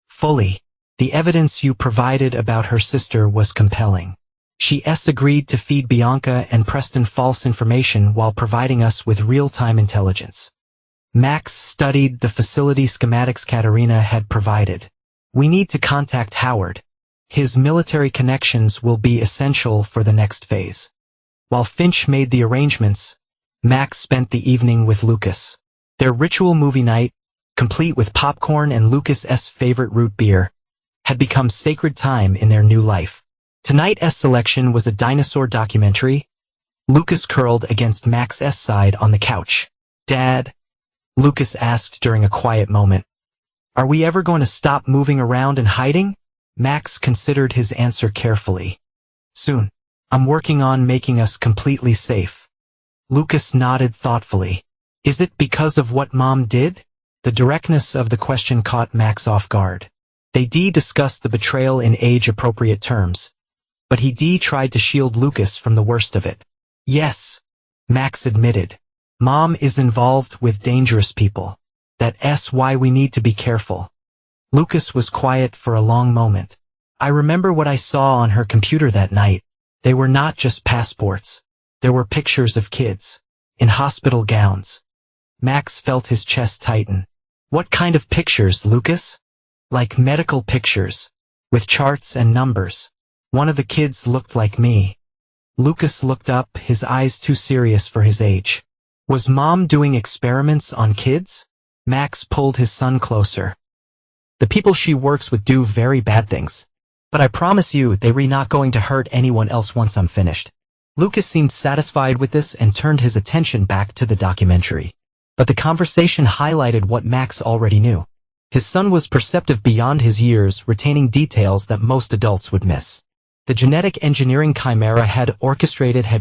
"Fully. The evidence you provided about her sister was compelling. She's agreed to feed Bianca and Preston false information while providing us with real-time intelligence." Max studied the facility schematics Katerina had provided. "We need to contact Howard. His military connections will be essential for the next phase." While Finch made the arrangements, Max spent the evening with Lucas. Their ritual movie night, complete with popcorn and Lucas's favorite root beer, had become sacred time in their new life. Tonight's selection was a dinosaur documentary. Lucas curled against Max's side on the couch. "Dad," Lucas asked during a quiet moment, "are we ever going to stop moving around and hiding?" Max considered his answer carefully. "Soon. I'm working on making us completely safe." Lucas nodded thoughtfully. "Is it because of what Mom did?" The directness of the question caught Max off guard. They discussed the betrayal in age-appropriate terms, but he tried to shield Lucas from the worst of it. "Yes," Max admitted. "Mom is involved with dangerous people. That's why we need to be careful." Lucas was quiet for a long moment. "I remember what I saw on her computer that night. They were not just passports. There were pictures of kids in hospital gowns." Max felt his chest tighten. "What kind of pictures, Lucas?" "Like medical pictures, with charts and numbers. One of the kids looked like me." Lucas looked up, his eyes too serious for his age. "Was Mom doing experiments on kids?" Max pulled his son closer. "The people she works with do very bad things. But I promise you they're not going to hurt anyone else once I'm finished." Lucas seemed satisfied with this and turned his attention back to the documentary. But the conversation highlighted what Max already knew. His son was perceptive beyond his years, retaining details that most adults would miss. The genetic engineering chimera had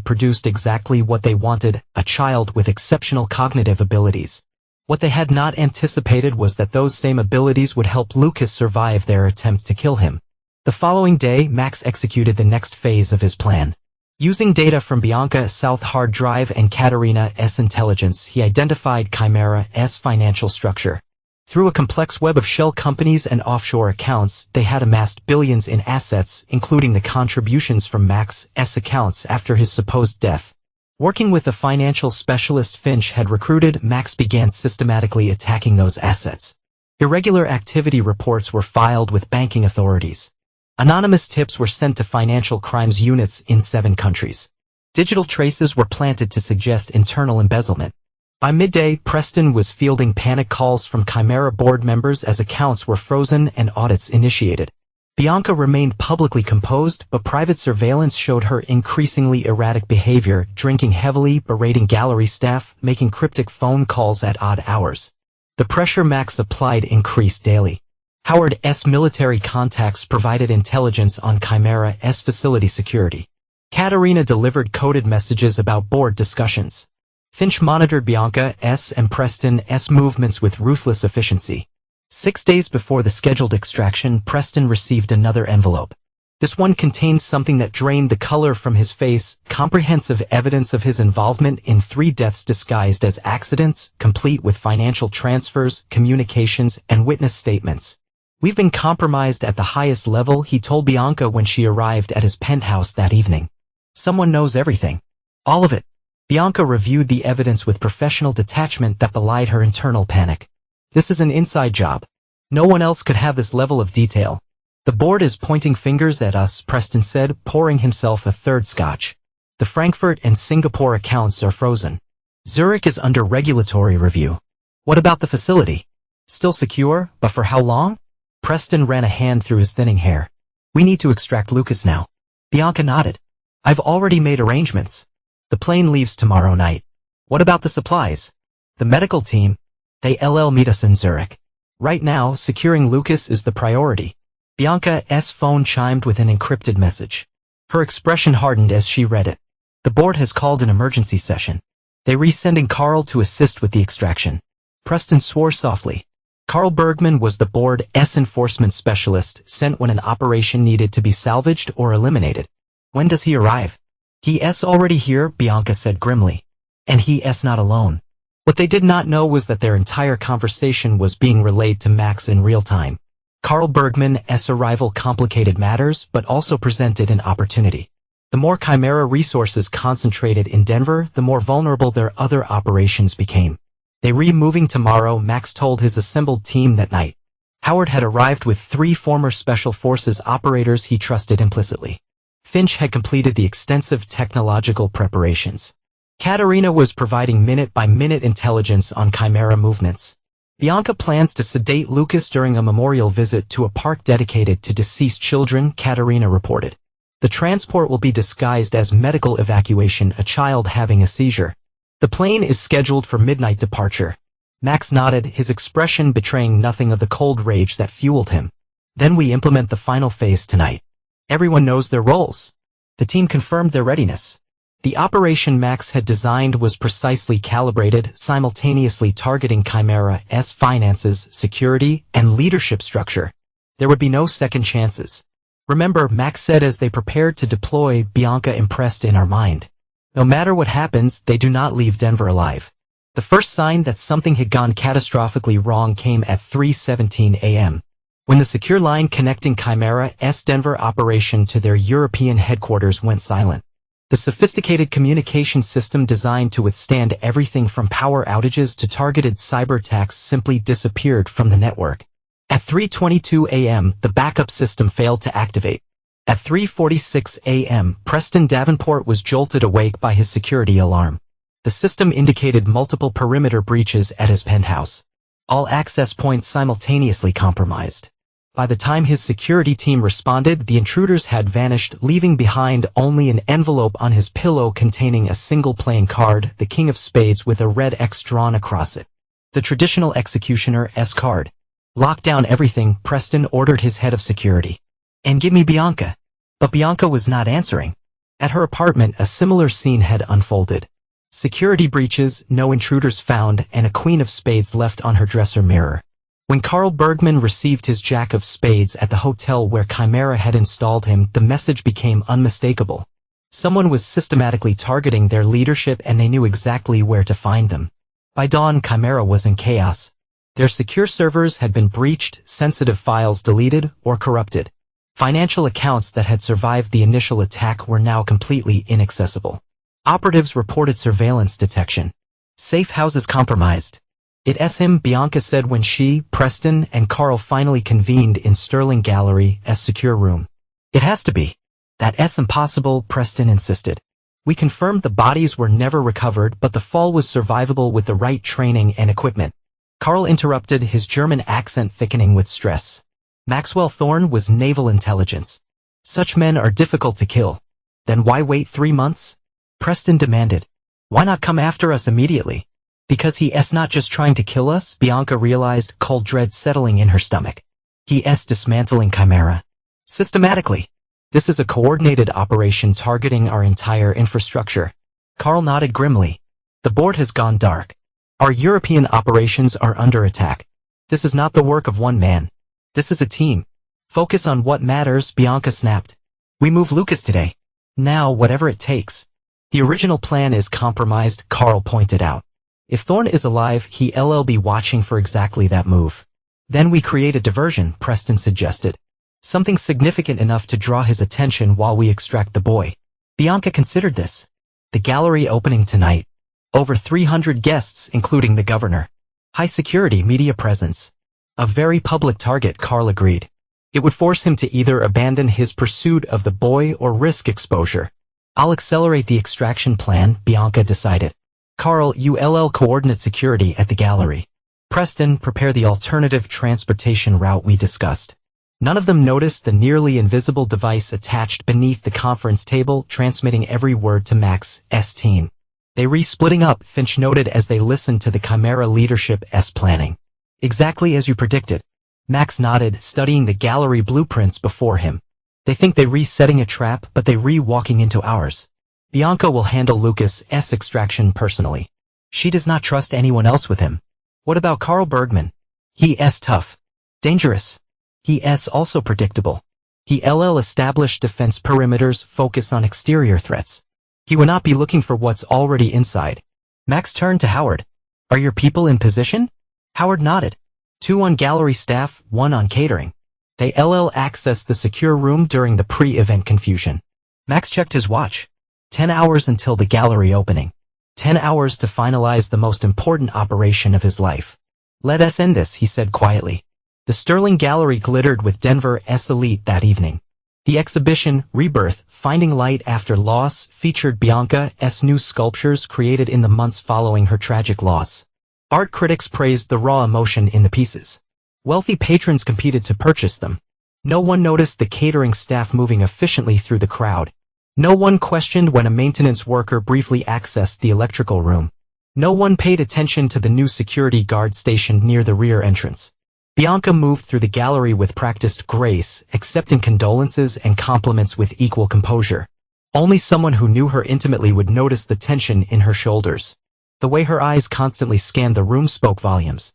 produced exactly what they wanted, a child with exceptional cognitive abilities. What they had not anticipated was that those same abilities would help Lucas survive their attempt to kill him. The following day, Max executed the next phase of his plan. Using data from Bianca's South hard drive and Katarina's intelligence, he identified Chimera's financial structure. Through a complex web of shell companies and offshore accounts, they had amassed billions in assets, including the contributions from Max's accounts after his supposed death. Working with a financial specialist Finch had recruited, Max began systematically attacking those assets. Irregular activity reports were filed with banking authorities. Anonymous tips were sent to financial crimes units in 7 countries. Digital traces were planted to suggest internal embezzlement. By midday, Preston was fielding panic calls from Chimera board members as accounts were frozen and audits initiated. Bianca remained publicly composed, but private surveillance showed her increasingly erratic behavior, drinking heavily, berating gallery staff, making cryptic phone calls at odd hours. The pressure Max applied increased daily. Howard's military contacts provided intelligence on Chimera's facility security. Katarina delivered coded messages about board discussions. Finch monitored Bianca's and Preston's movements with ruthless efficiency. 6 days before the scheduled extraction, Preston received another envelope. This one contained something that drained the color from his face, comprehensive evidence of his involvement in 3 deaths disguised as accidents, complete with financial transfers, communications, and witness statements. "We've been compromised at the highest level," he told Bianca when she arrived at his penthouse that evening. "Someone knows everything. All of it." Bianca reviewed the evidence with professional detachment that belied her internal panic. "This is an inside job. No one else could have this level of detail." "The board is pointing fingers at us," Preston said, pouring himself a third scotch. "The Frankfurt and Singapore accounts are frozen. Zurich is under regulatory review." "What about the facility?" "Still secure, but for how long?" Preston ran a hand through his thinning hair. "We need to extract Lucas now." Bianca nodded. "I've already made arrangements. The plane leaves tomorrow night." "What about the supplies?" "The medical team? They'll meet us in Zurich. Right now, securing Lucas is the priority." Bianca's phone chimed with an encrypted message. Her expression hardened as she read it. "The board has called an emergency session. They're resending Carl to assist with the extraction." Preston swore softly. Carl Bergman was the board's enforcement specialist, sent when an operation needed to be salvaged or eliminated. "When does he arrive?" "He's already here," Bianca said grimly. "And he's not alone." What they did not know was that their entire conversation was being relayed to Max in real time. Carl Bergman's arrival complicated matters, but also presented an opportunity. The more Chimera resources concentrated in Denver, the more vulnerable their other operations became. "They're moving tomorrow," Max told his assembled team that night. Howard had arrived with 3 former Special Forces operators he trusted implicitly. Finch had completed the extensive technological preparations. Katerina was providing minute-by-minute intelligence on Chimera movements. Bianca plans to sedate Lucas during a memorial visit to a park dedicated to deceased children, Katerina reported. The transport will be disguised as medical evacuation, a child having a seizure. The plane is scheduled for midnight departure. Max nodded, his expression betraying nothing of the cold rage that fueled him. Then we implement the final phase tonight. Everyone knows their roles. The team confirmed their readiness. The operation Max had designed was precisely calibrated, simultaneously targeting Chimera's finances, security, and leadership structure. There would be no second chances. Remember, Max said as they prepared to deploy, Bianca impressed in our mind. No matter what happens, they do not leave Denver alive. The first sign that something had gone catastrophically wrong came at 3:17 a.m. when the secure line connecting Chimera's Denver operation to their European headquarters went silent. The sophisticated communication system designed to withstand everything from power outages to targeted cyber attacks simply disappeared from the network. At 3:22 a.m., the backup system failed to activate. At 3:46 a.m., Preston Davenport was jolted awake by his security alarm. The system indicated multiple perimeter breaches at his penthouse. All access points simultaneously compromised. By the time his security team responded, the intruders had vanished, leaving behind only an envelope on his pillow containing a single playing card, the King of Spades with a red X drawn across it. The traditional executioner's card. Lock down everything, Preston ordered his head of security. And give me Bianca. But Bianca was not answering. At her apartment, a similar scene had unfolded. Security breaches, no intruders found, and a Queen of Spades left on her dresser mirror. When Carl Bergman received his Jack of Spades at the hotel where Chimera had installed him, the message became unmistakable. Someone was systematically targeting their leadership and they knew exactly where to find them. By dawn, Chimera was in chaos. Their secure servers had been breached, sensitive files deleted or corrupted. Financial accounts that had survived the initial attack were now completely inaccessible. Operatives reported surveillance detection. Safe houses compromised. It's him, Bianca said when she, Preston, and Carl finally convened in Sterling Gallery's secure room. It has to be. That's impossible, Preston insisted. We confirmed the bodies were never recovered, but the fall was survivable with the right training and equipment. Carl interrupted, his German accent thickening with stress. Maxwell Thorne was naval intelligence. Such men are difficult to kill. Then why wait 3 months? Preston demanded. Why not come after us immediately? Because he's not just trying to kill us, Bianca realized, cold dread settling in her stomach. He's dismantling Chimera. Systematically. This is a coordinated operation targeting our entire infrastructure. Carl nodded grimly. The board has gone dark. Our European operations are under attack. This is not the work of one man. This is a team. Focus on what matters, Bianca snapped. We move Lucas today. Now, whatever it takes. The original plan is compromised, Carl pointed out. If Thorne is alive, he'll be watching for exactly that move. Then we create a diversion, Preston suggested. Something significant enough to draw his attention while we extract the boy. Bianca considered this. The gallery opening tonight. Over 300 guests, including the governor. High security media presence. A very public target, Carl agreed. It would force him to either abandon his pursuit of the boy or risk exposure. I'll accelerate the extraction plan, Bianca decided. Carl, you'll coordinate security at the gallery. Preston, prepare the alternative transportation route we discussed. None of them noticed the nearly invisible device attached beneath the conference table, transmitting every word to Max's team. They re-splitting up, Finch noted as they listened to the Chimera leadership's planning. Exactly as you predicted. Max nodded, studying the gallery blueprints before him. They think they re-setting a trap, but they re-walking into ours. Bianca will handle Lucas's extraction personally. She does not trust anyone else with him. What about Carl Bergman? He's tough. Dangerous. He's also predictable. He'll establish defense perimeters, focus on exterior threats. He will not be looking for what's already inside. Max turned to Howard. Are your people in position? Howard nodded. 2 on gallery staff, 1 on catering. They'll access the secure room during the pre-event confusion. Max checked his watch. 10 hours until the gallery opening. 10 hours to finalize the most important operation of his life. Let us end this, he said quietly. The Sterling Gallery glittered with Denver's elite that evening. The exhibition, Rebirth, Finding Light After Loss, featured Bianca's new sculptures created in the months following her tragic loss. Art critics praised the raw emotion in the pieces. Wealthy patrons competed to purchase them. No one noticed the catering staff moving efficiently through the crowd. No one questioned when a maintenance worker briefly accessed the electrical room. No one paid attention to the new security guard stationed near the rear entrance. Bianca moved through the gallery with practiced grace, accepting condolences and compliments with equal composure. Only someone who knew her intimately would notice the tension in her shoulders. The way her eyes constantly scanned the room spoke volumes.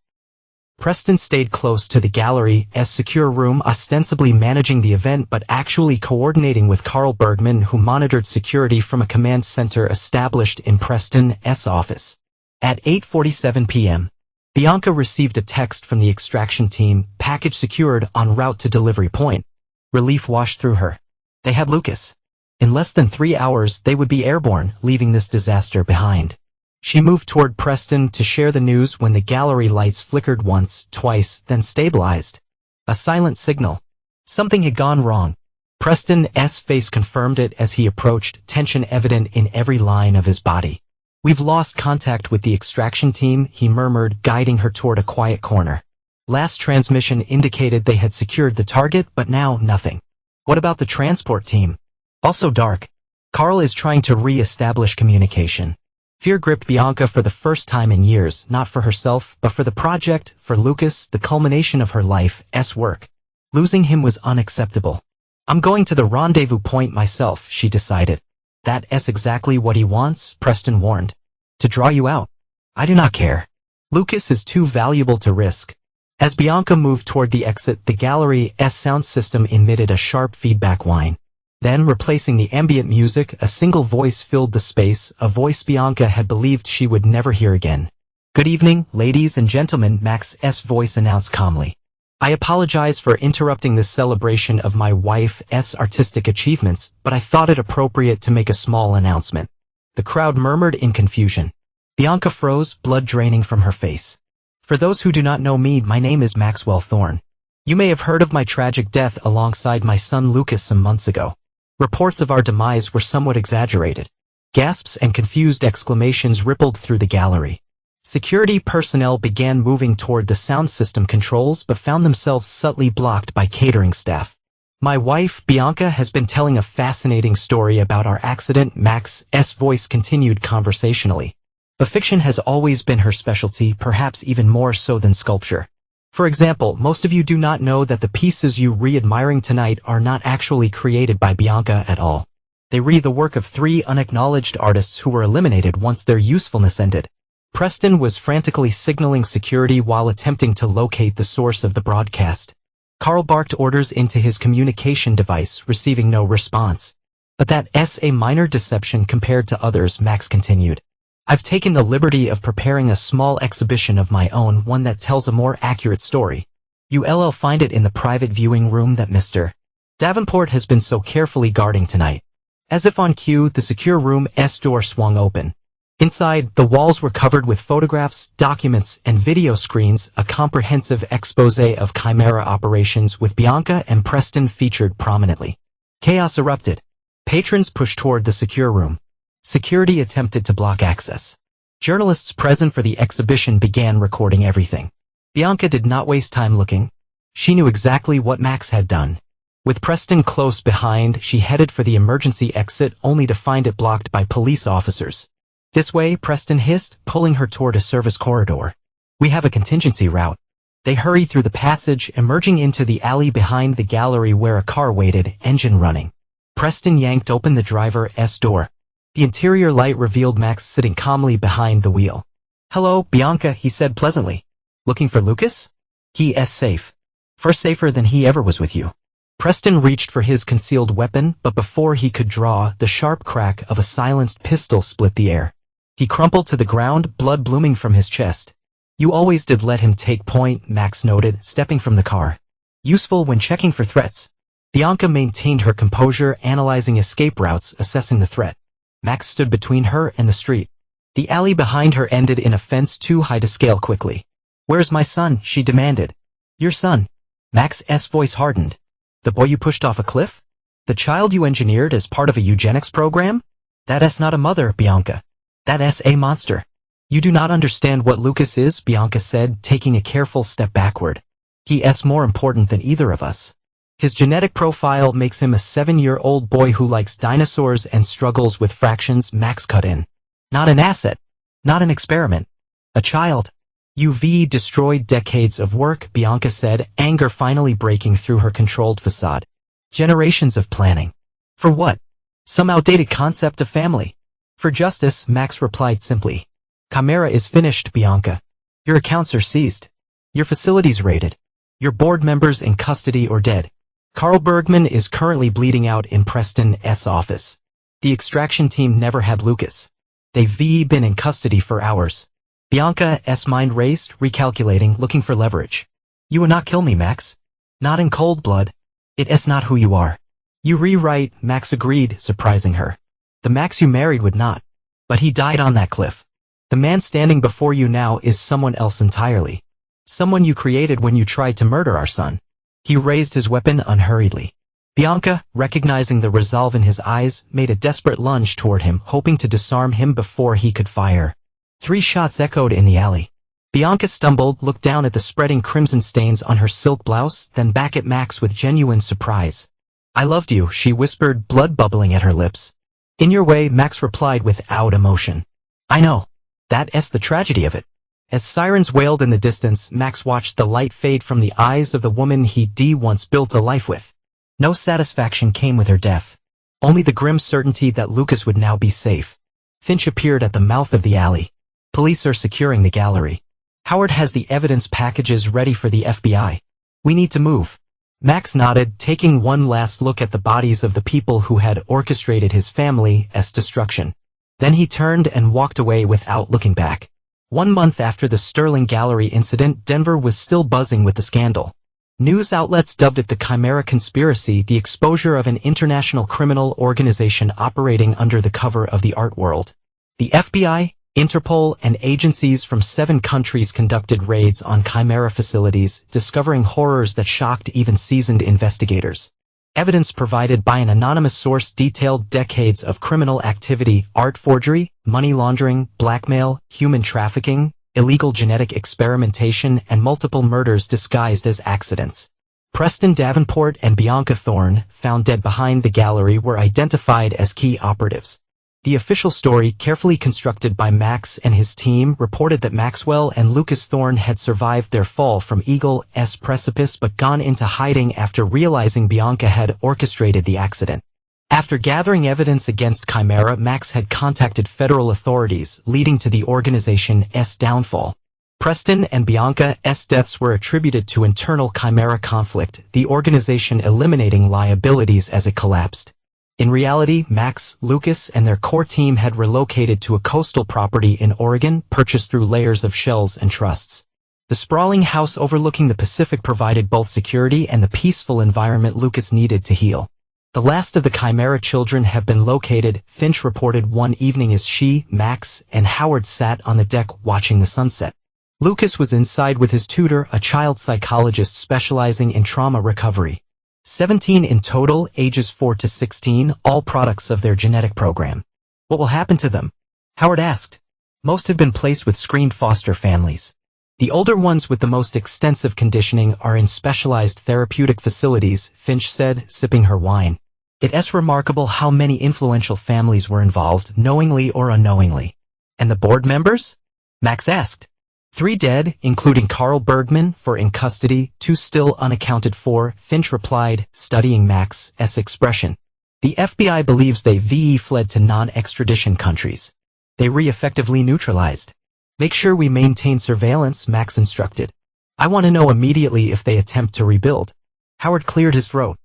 Preston stayed close to the gallery's secure room, ostensibly managing the event but actually coordinating with Carl Bergman, who monitored security from a command center established in Preston's office. At 8:47 p.m., Bianca received a text from the extraction team, package secured en route to delivery point. Relief washed through her. They had Lucas. In less than 3 hours, they would be airborne, leaving this disaster behind. She moved toward Preston to share the news when the gallery lights flickered once, twice, then stabilized. A silent signal. Something had gone wrong. Preston's face confirmed it as he approached, tension evident in every line of his body. "We've lost contact with the extraction team," he murmured, guiding her toward a quiet corner. Last transmission indicated they had secured the target, but now nothing. "What about the transport team?" "Also dark. Carl is trying to re-establish communication." Fear gripped Bianca for the first time in years, not for herself, but for the project, for Lucas, the culmination of her life's work. Losing him was unacceptable. "I'm going to the rendezvous point myself," she decided. "That's exactly what he wants," Preston warned. "To draw you out. I do not care. Lucas is too valuable to risk." As Bianca moved toward the exit, the gallery's sound system emitted a sharp feedback whine. Then, replacing the ambient music, a single voice filled the space, a voice Bianca had believed she would never hear again. "Good evening, ladies and gentlemen," Max's voice announced calmly. "I apologize for interrupting this celebration of my wife's artistic achievements, but I thought it appropriate to make a small announcement." The crowd murmured in confusion. Bianca froze, blood draining from her face. "For those who do not know me, my name is Maxwell Thorne. You may have heard of my tragic death alongside my son Lucas some months ago. Reports of our demise were somewhat exaggerated." Gasps and confused exclamations rippled through the gallery. Security personnel began moving toward the sound system controls but found themselves subtly blocked by catering staff. "My wife, Bianca, has been telling a fascinating story about our accident," Max's voice continued conversationally. "But fiction has always been her specialty, perhaps even more so than sculpture. For example, most of you do not know that the pieces you re-admiring tonight are not actually created by Bianca at all. They were the work of 3 unacknowledged artists who were eliminated once their usefulness ended." Preston was frantically signaling security while attempting to locate the source of the broadcast. Carl barked orders into his communication device, receiving no response. "But that's a minor deception compared to others," Max continued. "I've taken the liberty of preparing a small exhibition of my own, one that tells a more accurate story. You'll find it in the private viewing room that Mr. Davenport has been so carefully guarding tonight." As if on cue, the secure room's door swung open. Inside, the walls were covered with photographs, documents, and video screens, a comprehensive exposé of Chimera operations with Bianca and Preston featured prominently. Chaos erupted. Patrons pushed toward the secure room. Security attempted to block access. Journalists present for the exhibition began recording everything. Bianca did not waste time looking. She knew exactly what Max had done. With Preston close behind, she headed for the emergency exit only to find it blocked by police officers. "This way," Preston hissed, pulling her toward a service corridor. "We have a contingency route." They hurried through the passage, emerging into the alley behind the gallery where a car waited, engine running. Preston yanked open the driver's door. The interior light revealed Max sitting calmly behind the wheel. "Hello, Bianca," he said pleasantly. "Looking for Lucas? He's safe. Far safer than he ever was with you." Preston reached for his concealed weapon, but before he could draw, the sharp crack of a silenced pistol split the air. He crumpled to the ground, blood blooming from his chest. "You always did let him take point," Max noted, stepping from the car. "Useful when checking for threats." Bianca maintained her composure, analyzing escape routes, assessing the threat. Max stood between her and the street. The alley behind her ended in a fence too high to scale quickly. "Where's my son?" she demanded. "Your son?" Max's voice hardened. "The boy you pushed off a cliff?" The child you engineered as part of a eugenics program? That's not a mother, Bianca. That's a monster. You do not understand what Lucas is, Bianca said, taking a careful step backward. He's more important than either of us. His genetic profile makes him a 7-year-old boy who likes dinosaurs and struggles with fractions, Max cut in. Not an asset. Not an experiment. A child. You've destroyed decades of work, Bianca said, anger finally breaking through her controlled facade. Generations of planning. For what? Some outdated concept of family. For justice, Max replied simply. Chimera is finished, Bianca. Your accounts are seized. Your facilities raided. Your board members in custody or dead. Carl Bergman is currently bleeding out in Preston's office. The extraction team never had Lucas. They've been in custody for hours. Bianca's mind raced, recalculating, looking for leverage. You will not kill me, Max. Not in cold blood. It's not who you are. You rewrite, Max agreed, surprising her. The Max you married would not. But he died on that cliff. The man standing before you now is someone else entirely. Someone you created when you tried to murder our son. He raised his weapon unhurriedly. Bianca, recognizing the resolve in his eyes, made a desperate lunge toward him, hoping to disarm him before he could fire. 3 shots echoed in the alley. Bianca stumbled, looked down at the spreading crimson stains on her silk blouse, then back at Max with genuine surprise. I loved you, she whispered, blood bubbling at her lips. In your way, Max replied without emotion. I know. That's the tragedy of it. As sirens wailed in the distance, Max watched the light fade from the eyes of the woman he'd once built a life with. No satisfaction came with her death. Only the grim certainty that Lucas would now be safe. Finch appeared at the mouth of the alley. Police are securing the gallery. Howard has the evidence packages ready for the FBI. We need to move. Max nodded, taking one last look at the bodies of the people who had orchestrated his family's destruction. Then he turned and walked away without looking back. 1 month after the Sterling Gallery incident, Denver was still buzzing with the scandal. News outlets dubbed it the Chimera Conspiracy, the exposure of an international criminal organization operating under the cover of the art world. The FBI, Interpol, and agencies from 7 countries conducted raids on Chimera facilities, discovering horrors that shocked even seasoned investigators. Evidence provided by an anonymous source detailed decades of criminal activity, art forgery, money laundering, blackmail, human trafficking, illegal genetic experimentation, and multiple murders disguised as accidents. Preston Davenport and Bianca Thorne, found dead behind the gallery, were identified as key operatives. The official story, carefully constructed by Max and his team, reported that Maxwell and Lucas Thorne had survived their fall from Eagle's precipice but gone into hiding after realizing Bianca had orchestrated the accident. After gathering evidence against Chimera, Max had contacted federal authorities, leading to the organization's downfall. Preston and Bianca's deaths were attributed to internal Chimera conflict, the organization eliminating liabilities as it collapsed. In reality, Max, Lucas, and their core team had relocated to a coastal property in Oregon, purchased through layers of shells and trusts. The sprawling house overlooking the Pacific provided both security and the peaceful environment Lucas needed to heal. The last of the Chimera children have been located, Finch reported one evening as she, Max, and Howard sat on the deck watching the sunset. Lucas was inside with his tutor, a child psychologist specializing in trauma recovery. 17 in total, ages 4 to 16, all products of their genetic program. What will happen to them? Howard asked. Most have been placed with screened foster families. The older ones with the most extensive conditioning are in specialized therapeutic facilities, Finch said, sipping her wine. It's remarkable how many influential families were involved, knowingly or unknowingly. And the board members? Max asked. 3 dead, including Carl Bergman, 4 in custody, 2 still unaccounted for, Finch replied, studying Max's expression. The FBI believes they fled to non-extradition countries. They effectively neutralized. Make sure we maintain surveillance, Max instructed. I want to know immediately if they attempt to rebuild. Howard cleared his throat.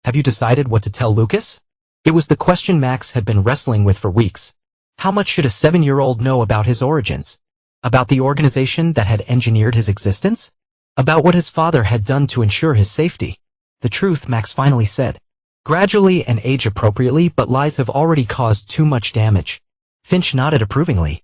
Have you decided what to tell Lucas? It was the question Max had been wrestling with for weeks. How much should a 7-year-old know about his origins? About the organization that had engineered his existence? About what his father had done to ensure his safety? The truth, Max finally said. Gradually and age-appropriately, but lies have already caused too much damage. Finch nodded approvingly.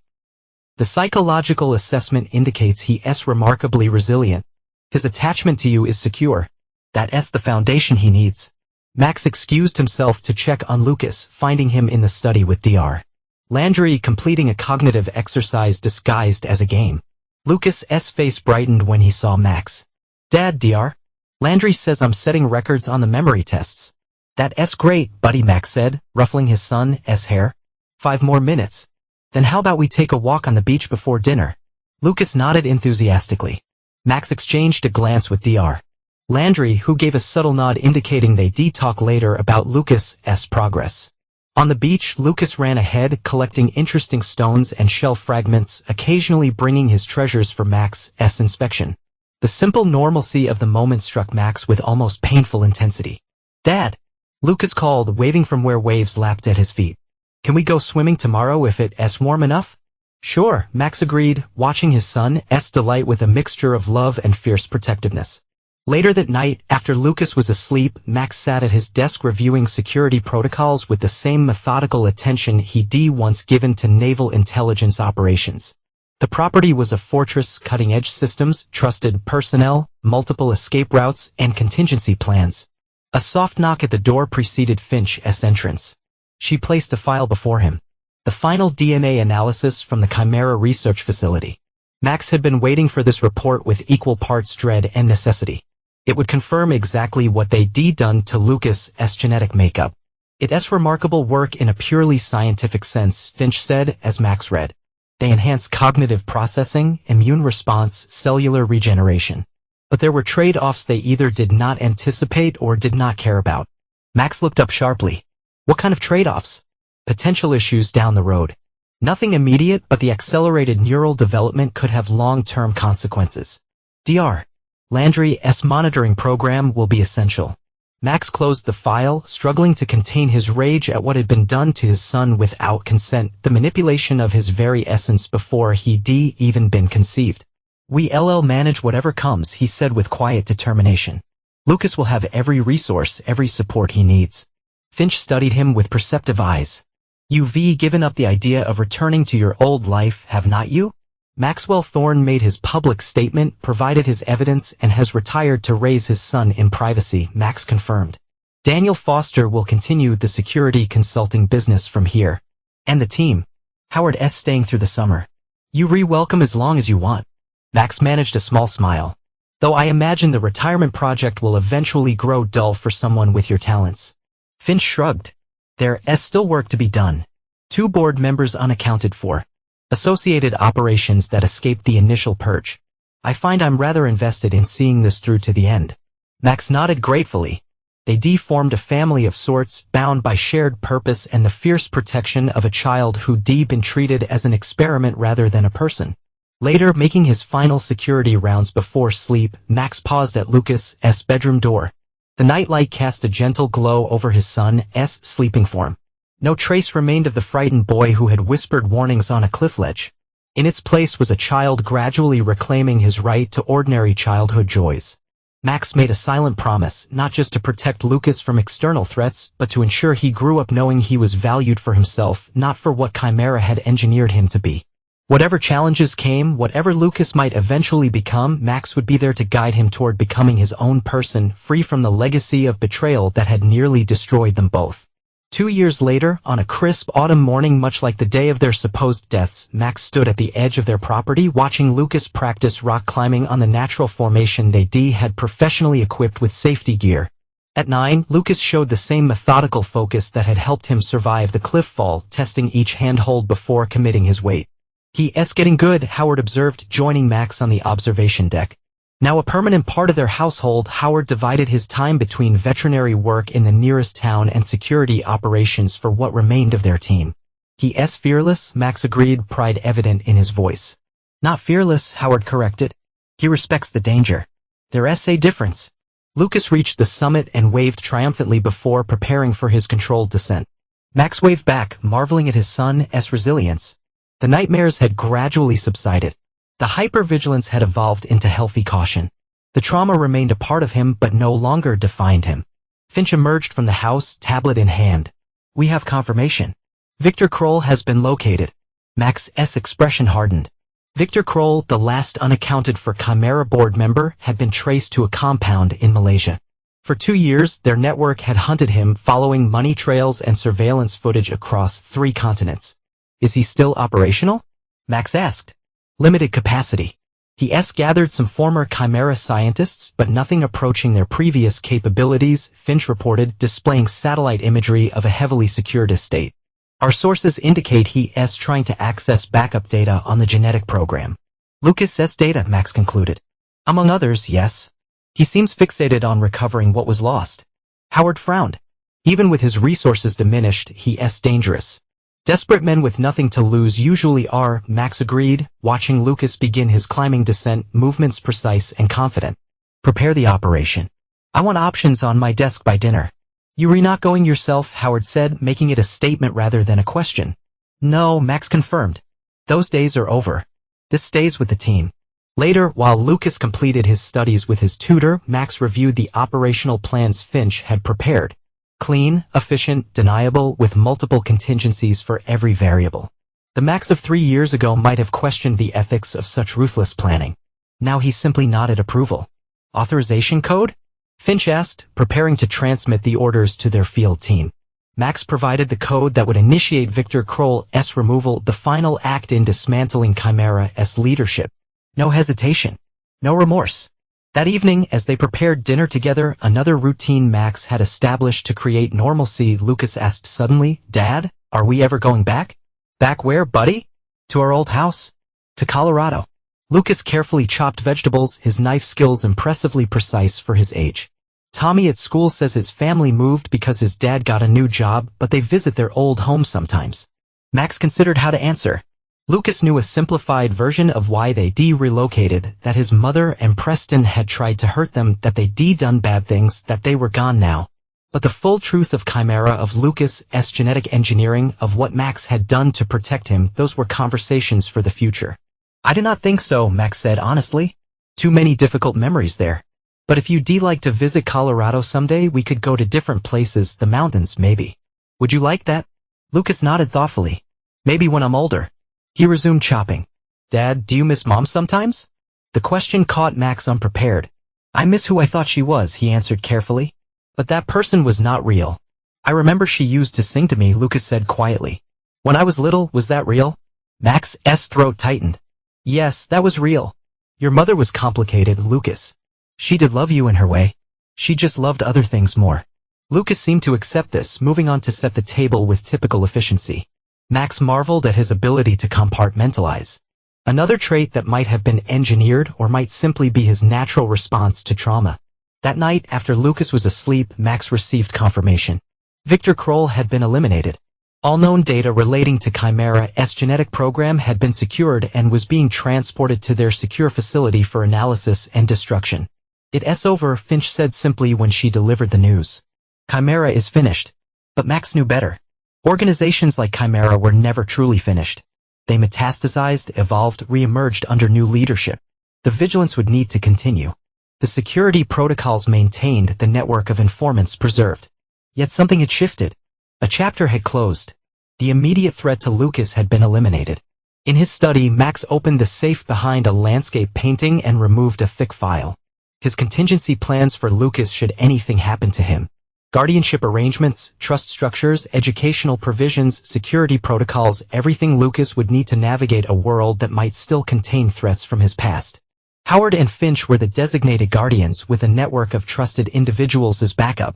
The psychological assessment indicates he's remarkably resilient. His attachment to you is secure. That's the foundation he needs. Max excused himself to check on Lucas, finding him in the study with Dr. Landry completing a cognitive exercise disguised as a game. Lucas's face brightened when he saw Max. "Dad, Dr. Landry says I'm setting records on the memory tests." "That's great, buddy," Max said, ruffling his son's hair. "5 more minutes. Then how about we take a walk on the beach before dinner?" Lucas nodded enthusiastically. Max exchanged a glance with Dr. Landry, who gave a subtle nod indicating they'd talk later about Lucas's progress. On the beach, Lucas ran ahead, collecting interesting stones and shell fragments, occasionally bringing his treasures for Max's inspection. The simple normalcy of the moment struck Max with almost painful intensity. "Dad!" Lucas called, waving from where waves lapped at his feet. "Can we go swimming tomorrow if it's warm enough?" "Sure," Max agreed, watching his son's delight with a mixture of love and fierce protectiveness. Later that night, after Lucas was asleep, Max sat at his desk reviewing security protocols with the same methodical attention he'd once given to naval intelligence operations. The property was a fortress, cutting-edge systems, trusted personnel, multiple escape routes, and contingency plans. A soft knock at the door preceded Finch's entrance. She placed a file before him. The final DNA analysis from the Chimera research facility. Max had been waiting for this report with equal parts dread and necessity. It would confirm exactly what they'd done to Lucas's genetic makeup. "It's remarkable work in a purely scientific sense," Finch said as Max read. "They enhance cognitive processing, immune response, cellular regeneration." But there were trade-offs they either did not anticipate or did not care about. Max looked up sharply. "What kind of trade-offs?" "Potential issues down the road. Nothing immediate, but the accelerated neural development could have long-term consequences. Dr. Landry's monitoring program will be essential." Max closed the file, struggling to contain his rage at what had been done to his son without consent, the manipulation of his very essence before he'd even been conceived. "We'll manage whatever comes," he said with quiet determination. "Lucas will have every resource, every support he needs." Finch studied him with perceptive eyes. "You've given up the idea of returning to your old life, have not you?" Maxwell Thorne made his public statement, provided his evidence, and has retired to raise his son in privacy, Max confirmed. "Daniel Foster will continue the security consulting business from here. And the team. Howard's staying through the summer. You re-welcome as long as you want." Max managed a small smile. "Though I imagine the retirement project will eventually grow dull for someone with your talents." Finch shrugged. "There's still work to be done. 2 board members unaccounted for. Associated operations that escaped the initial purge. I find I'm rather invested in seeing this through to the end." Max nodded gratefully. They formed a family of sorts, bound by shared purpose and the fierce protection of a child who'd been treated as an experiment rather than a person. Later, making his final security rounds before sleep, Max paused at Lucas's bedroom door. The nightlight cast a gentle glow over his son's sleeping form. No trace remained of the frightened boy who had whispered warnings on a cliff ledge. In its place was a child gradually reclaiming his right to ordinary childhood joys. Max made a silent promise, not just to protect Lucas from external threats, but to ensure he grew up knowing he was valued for himself, not for what Chimera had engineered him to be. Whatever challenges came, whatever Lucas might eventually become, Max would be there to guide him toward becoming his own person, free from the legacy of betrayal that had nearly destroyed them both. 2 years later, on a crisp autumn morning much like the day of their supposed deaths, Max stood at the edge of their property watching Lucas practice rock climbing on the natural formation they had professionally equipped with safety gear. At 9, Lucas showed the same methodical focus that had helped him survive the cliff fall, testing each handhold before committing his weight. "He's getting good," Howard observed, joining Max on the observation deck. Now a permanent part of their household, Howard divided his time between veterinary work in the nearest town and security operations for what remained of their team. "He's fearless," Max agreed, pride evident in his voice. "Not fearless," Howard corrected. "He respects the danger. There's a difference." Lucas reached the summit and waved triumphantly before preparing for his controlled descent. Max waved back, marveling at his son's resilience. The nightmares had gradually subsided. The hypervigilance had evolved into healthy caution. The trauma remained a part of him but no longer defined him. Finch emerged from the house, tablet in hand. "We have confirmation. Victor Kroll has been located." Max's expression hardened. Victor Kroll, the last unaccounted for Chimera board member, had been traced to a compound in Malaysia. For 2 years, their network had hunted him, following money trails and surveillance footage across 3 continents. Is he still operational? Max asked. Limited capacity. He gathered some former Chimera scientists, but nothing approaching their previous capabilities, Finch reported, displaying satellite imagery of a heavily secured estate. Our sources indicate he's trying to access backup data on the genetic program. Lucas's data, Max concluded. Among others, yes. He seems fixated on recovering what was lost. Howard frowned. Even with his resources diminished, he's dangerous. Desperate men with nothing to lose usually are, Max agreed, watching Lucas begin his climbing descent, movements precise and confident. Prepare the operation. I want options on my desk by dinner. You're not going yourself, Howard said, making it a statement rather than a question. No, Max confirmed. Those days are over. This stays with the team. Later, while Lucas completed his studies with his tutor, Max reviewed the operational plans Finch had prepared. Clean, efficient, deniable, with multiple contingencies for every variable. The Max of 3 years ago might have questioned the ethics of such ruthless planning. Now he simply nodded approval. Authorization code? Finch asked, preparing to transmit the orders to their field team. Max provided the code that would initiate Victor Kroll's removal, the final act in dismantling Chimera's leadership. No hesitation. No remorse. That evening, as they prepared dinner together, another routine Max had established to create normalcy. Lucas asked suddenly, Dad, are we ever going back? Back where, buddy? To our old house? To Colorado. Lucas carefully chopped vegetables, his knife skills impressively precise for his age. Tommy at school says his family moved because his dad got a new job, but they visit their old home sometimes. Max considered how to answer. Lucas knew a simplified version of why they relocated, that his mother and Preston had tried to hurt them, that they done bad things, that they were gone now. But the full truth of Chimera, of Lucas's genetic engineering, of what Max had done to protect him, those were conversations for the future. I do not think so, Max said honestly. Too many difficult memories there. But if you'd like to visit Colorado someday, we could go to different places, the mountains maybe. Would you like that? Lucas nodded thoughtfully. Maybe when I'm older. He resumed chopping. Dad, do you miss Mom sometimes? The question caught Max unprepared. I miss who I thought she was, he answered carefully. But that person was not real. I remember she used to sing to me, Lucas said quietly. When I was little, was that real? Max's throat tightened. Yes, that was real. Your mother was complicated, Lucas. She did love you in her way. She just loved other things more. Lucas seemed to accept this, moving on to set the table with typical efficiency. Max marveled at his ability to compartmentalize. Another trait that might have been engineered or might simply be his natural response to trauma. That night, after Lucas was asleep, Max received confirmation. Victor Kroll had been eliminated. All known data relating to Chimera's genetic program had been secured and was being transported to their secure facility for analysis and destruction. It's over, Finch said simply when she delivered the news. Chimera is finished. But Max knew better. Organizations like Chimera were never truly finished. They metastasized, evolved, re-emerged under new leadership. The vigilance would need to continue. The security protocols maintained, the network of informants preserved. Yet something had shifted. A chapter had closed. The immediate threat to Lucas had been eliminated. In his study, Max opened the safe behind a landscape painting and removed a thick file. His contingency plans for Lucas should anything happen to him. Guardianship arrangements, trust structures, educational provisions, security protocols, everything Lucas would need to navigate a world that might still contain threats from his past. Howard and Finch were the designated guardians, with a network of trusted individuals as backup.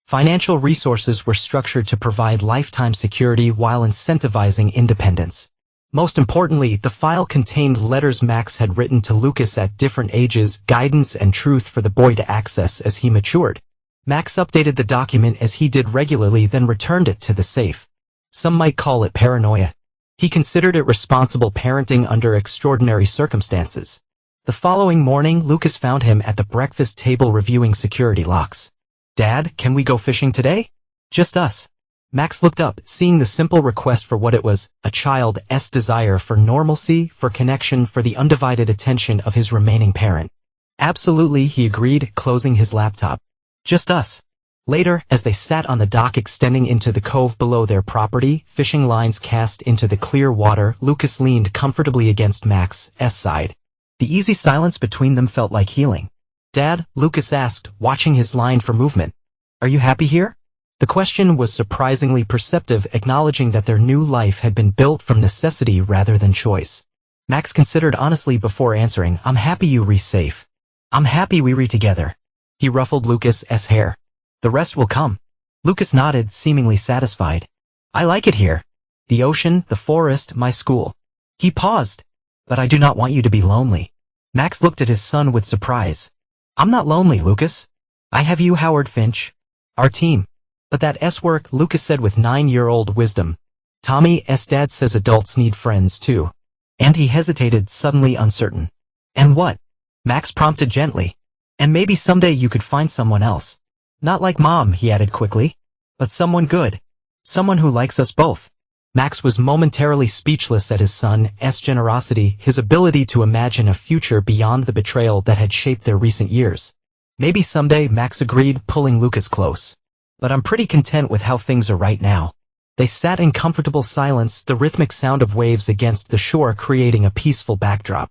Financial resources were structured to provide lifetime security while incentivizing independence. Most importantly, the file contained letters Max had written to Lucas at different ages, guidance and truth for the boy to access as he matured. Max updated the document as he did regularly, then returned it to the safe. Some might call it paranoia. He considered it responsible parenting under extraordinary circumstances. The following morning, Lucas found him at the breakfast table reviewing security locks. Dad, can we go fishing today? Just us. Max looked up, seeing the simple request for what it was, a child's desire for normalcy, for connection, for the undivided attention of his remaining parent. Absolutely, he agreed, closing his laptop. Just us. Later, as they sat on the dock extending into the cove below their property, fishing lines cast into the clear water, Lucas leaned comfortably against Max's side. The easy silence between them felt like healing. "Dad," Lucas asked, watching his line for movement. "Are you happy here?" The question was surprisingly perceptive, acknowledging that their new life had been built from necessity rather than choice. Max considered honestly before answering, "I'm happy you re-safe. I'm happy we re-together." He ruffled Lucas's hair. "The rest will come." Lucas nodded, seemingly satisfied. "I like it here. The ocean, the forest, my school." He paused. "But I do not want you to be lonely." Max looked at his son with surprise. "I'm not lonely, Lucas. I have you, Howard Finch. Our team." "But that S-work," Lucas said with 9-year-old wisdom. "Tommy's dad says adults need friends too." And he hesitated, suddenly uncertain. "And what?" Max prompted gently. "And maybe someday you could find someone else. Not like Mom," he added quickly. "But someone good. Someone who likes us both." Max was momentarily speechless at his son's generosity, his ability to imagine a future beyond the betrayal that had shaped their recent years. "Maybe someday," Max agreed, pulling Lucas close. "But I'm pretty content with how things are right now." They sat in comfortable silence, the rhythmic sound of waves against the shore creating a peaceful backdrop.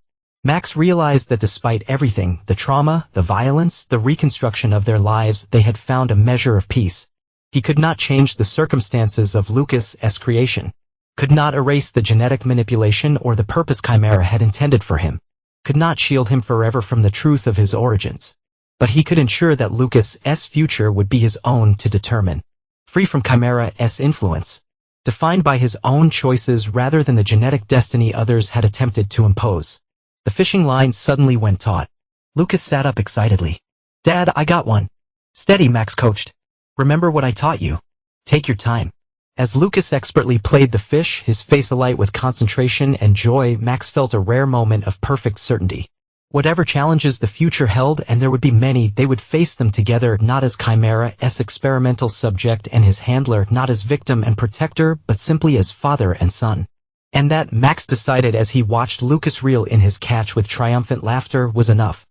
Max realized that despite everything, the trauma, the violence, the reconstruction of their lives, they had found a measure of peace. He could not change the circumstances of Lucas's creation, could not erase the genetic manipulation or the purpose Chimera had intended for him, could not shield him forever from the truth of his origins. But he could ensure that Lucas's future would be his own to determine, free from Chimera's influence, defined by his own choices rather than the genetic destiny others had attempted to impose. The fishing line suddenly went taut. Lucas sat up excitedly. "Dad, I got one." "Steady," Max coached. "Remember what I taught you. Take your time." As Lucas expertly played the fish, his face alight with concentration and joy, Max felt a rare moment of perfect certainty. Whatever challenges the future held, and there would be many, they would face them together, not as Chimera's experimental subject and his handler, not as victim and protector, but simply as father and son. And that, Max decided as he watched Lucas reel in his catch with triumphant laughter, was enough.